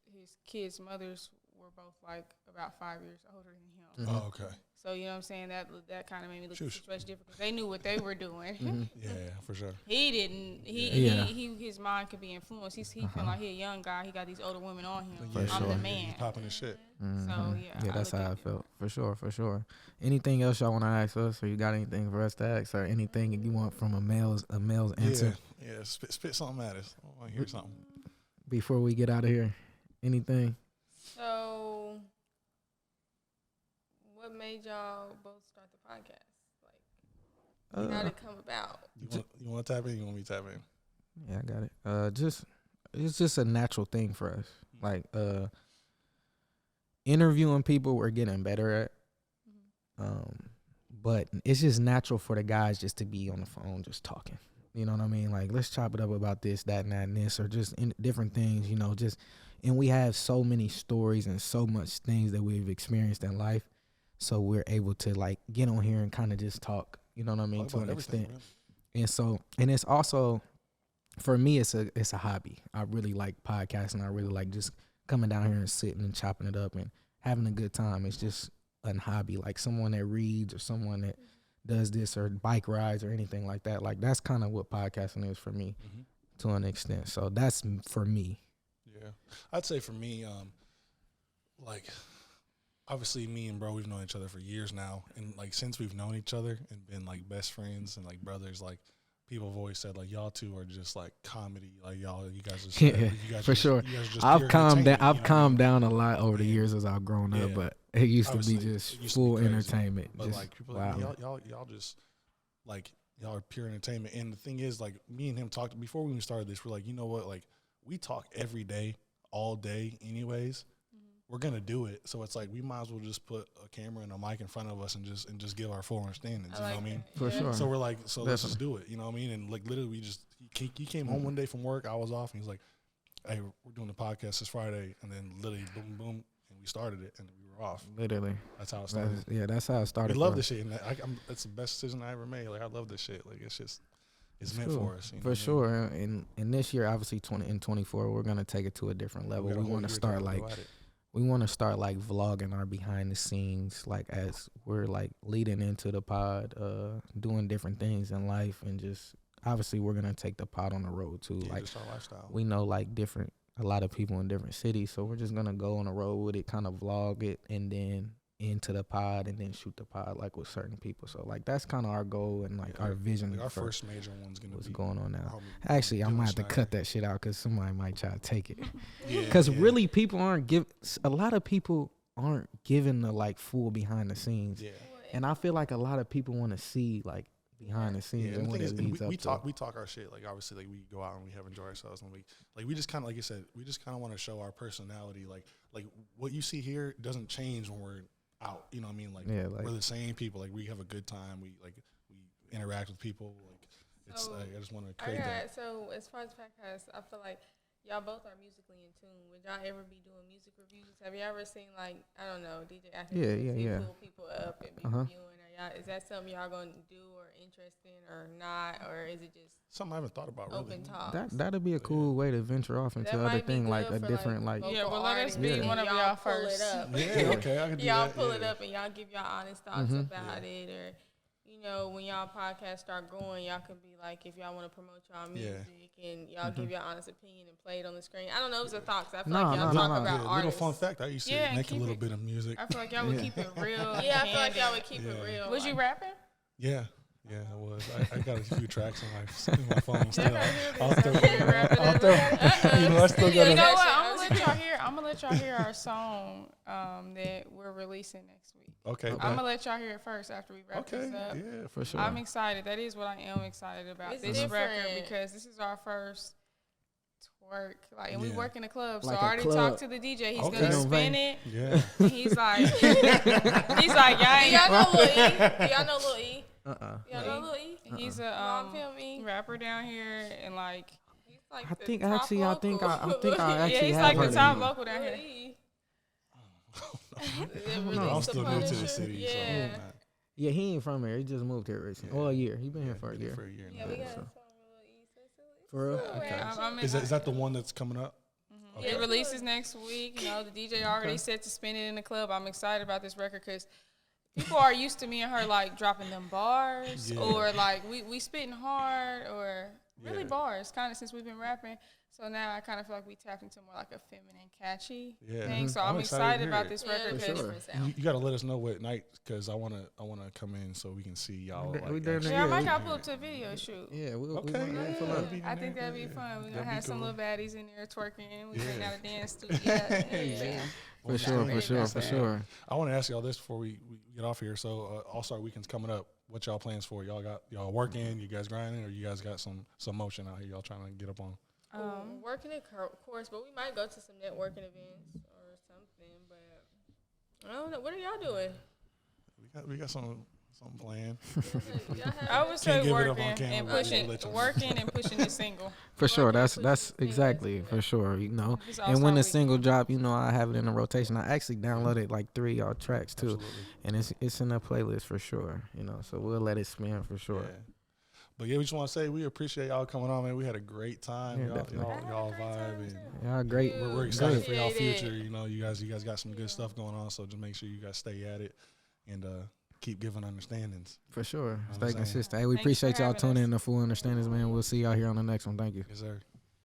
kids' mothers were both like about 5 years older than him. Oh, okay. So you know what I'm saying? That kind of made me look at the Shush. situation different because they knew what they were doing. Yeah, for sure. He didn't. His mind could be influenced. He feel like he a young guy. He got these older women on him. For I'm sure. the man. He's popping his shit. So Yeah, that's how I felt. For sure. Anything else y'all want to ask us, or you got anything for us to ask, or anything you want from a male's answer? Yeah. Spit something at us. I want to hear something. Before we get out of here, anything? So, what made y'all both start the podcast? Like, how did it come about? You want to tap in? You want me to tap in? Yeah, I got it. It's just a natural thing for us. Like, interviewing people we're getting better at. But it's just natural for the guys just to be on the phone just talking. You know what I mean? Like, let's chop it up about this, that, and that, and this, or just in different things, you know, and we have so many stories and so much things that we've experienced in life. So we're able to, like, get on here and kind of just talk, you know what I mean, to an extent. Really. And it's also, for me, it's a hobby. I really like podcasting. I really like just coming down here and sitting and chopping it up and having a good time. It's just a hobby, like someone that reads or someone that does this or bike rides or anything like that. Like, that's kind of what podcasting is for me to an extent. So that's for me. Yeah. I'd say for me, like, obviously me and bro, we've known each other for years now. And, like, since we've known each other and been, like, best friends and, like, brothers, like, people have always said, like, y'all two are just, like, comedy. Like, you guys are I've calmed down a lot over the years as I've grown up, but it used to be just full entertainment. But just, like, people wow. like, y'all just, like, y'all are pure entertainment. And the thing is, like, me and him talked before we even started this. We're like, you know what? Like, we talk every day, all day, anyways. We're gonna do it, so it's like we might as well just put a camera and a mic in front of us and just give our full understandings. You know what I mean? For sure. So we're like, let's just do it. You know what I mean? And, like, literally, we just he came home one day from work. I was off, and he's like, "Hey, we're doing the podcast this Friday," and then literally, boom, boom, and we started it, and we were off. Literally, that's how it started. That's how it started. We love this shit, and that's the best decision I ever made. Like, I love this shit. Like, it's just. It's meant for us. You know for sure. And this year, obviously, 2024, we're gonna take it to a different level. We want to start like vlogging our behind the scenes, like, as we're, like, leading into the pod, doing different things in life, and just obviously we're gonna take the pod on the road too. Yeah, like, just our lifestyle. We know, like, a lot of people in different cities, so we're just gonna go on the road with it, kind of vlog it, and then into the pod, and then shoot the pod, like, with certain people. So, like, that's kind of our goal and, like, our vision. Like, our first major one's gonna what's be going on now. Actually, I might have to cut that shit out because somebody might try to take it. Because really, a lot of people aren't giving the, like, full behind the scenes. Yeah. And I feel like a lot of people want to see, like, behind the scenes and what it leads up to. We talk our shit. Like, obviously, like, we go out and we have enjoy ourselves, and we just kind of, like you said, we just kind of want to show our personality. Like what you see here doesn't change when we're out. You know what I mean? Like, we're the same people. Like, we have a good time. We interact with people. Like, it's I just want to create that. So as far as podcast, I feel like y'all both are musically in tune. Would y'all ever be doing music reviews? Have you ever seen, like, I don't know, DJ Acton pull people up and be reviewing? Are Is that something y'all gonna do or interested in or not, or is it just Something I haven't thought about really. open talks? That'd be a cool way to venture off into That other might be thing, like good a for, different like. vocal Yeah, well, let us artists, be and one of y'all pull first. it up. Yeah, okay, I can do y'all that. pull it yeah. up and y'all give y'all honest thoughts about it, or when y'all podcast start growing, y'all could be like, if y'all want to promote y'all music and y'all give your honest opinion and play it on the screen. I don't know, it was a thought, 'cause I feel like y'all talk about Little artists. fun fact, I used to Yeah, make a keep little it- bit of music. I feel like y'all would keep it real. Yeah, I feel like candid. y'all would keep it real. Was you like- rapping? Yeah, I was. I got a few tracks on my phone still. Never hear I'll this. throw, Never hear rapping. I'll throw, I still got You know a, what? I'm gonna let y'all hear our song that we're releasing next week. okay. I'm gonna let y'all hear it first after we wrap Okay, this up. yeah, For sure. I'm excited. That is what I am excited about. It's This different. record, because this is our first twerk. Like, and we Yeah. work in a club. Like so a I already club. talked to the DJ. He's Okay. gonna You know spin it. Yeah. And he's like, y'all ain't. Y'all know Lil E? Y'all know Lil E? Y'all know Lil E? He's Mom, a feel me? rapper down here, and like, He's like I the think top actually, I think I local. think I yeah, actually he's have like heard the of top him. local down Lil here. E. I'm still new to the Punisher. city, so Yeah. Yeah, he ain't from here. He just moved here recently. Yeah. Oh, a year. He been here for a year. For a year Yeah, now. we got a so. song with Lil E. So For real? Okay. I'm Is that the one that's coming up? Mhm. It releases next week. The DJ already set to spin it in the club. I'm excited about this record because people are used to me and her like dropping them bars, Yeah. or like we spitting hard, or really Yeah. bars kind of since we've been rapping. So now I kind of feel like we tapped into more like a feminine, catchy Yeah. thing. So I'm I'm excited to excited hear about it. this Yeah, record it's a because sure. different sound. You got to let us know what night, because I wanna come in so we can see y'all. We Like, down there, actually. yeah, I might we- gotta pull up to a video shoot. Yeah, we Okay, might yeah, pull up. that'd be I think nice. that'd be Yeah. fun. We're That'd gonna be have some cool. little baddies in there twerking. We Yeah. bring out a dance studio. Yeah. For sure, for sure, for sure. I want to ask y'all this before we get off here. So All-Star Weekend's coming up. What y'all plans for? Y'all working? You guys grinding, or you guys got some motion out here? Y'all trying to get up on? Working of course, but we might go to some networking events or something. But I don't know. What are y'all doing? We got something planned. Y'all have I would say give it up on working camera, and but we'll pushing, let you know. working and pushing the single. For sure, Working, that's pushing the exactly singles. for sure. This And when All-Star the Week. single drop, I have it in the rotation. I actually downloaded like 3 y'all tracks too, Absolutely. and it's in the playlist for sure. So we'll let it spin for sure. Yeah. But yeah, we just want to say we appreciate y'all coming on, man. We had a great time. Yeah, y'all definitely. y'all vibe, and Y'all great. we're excited Great. for y'all Appreciate future. it. You guys got some good stuff going on. So just make sure you guys stay at it and keep giving understandings. For sure. I'm Stay saying. consistent. Hey, we Thanks for appreciate y'all having tuning us. in to Full Understandings, man. We'll see y'all here on the next one. Thank you. Yes, sir.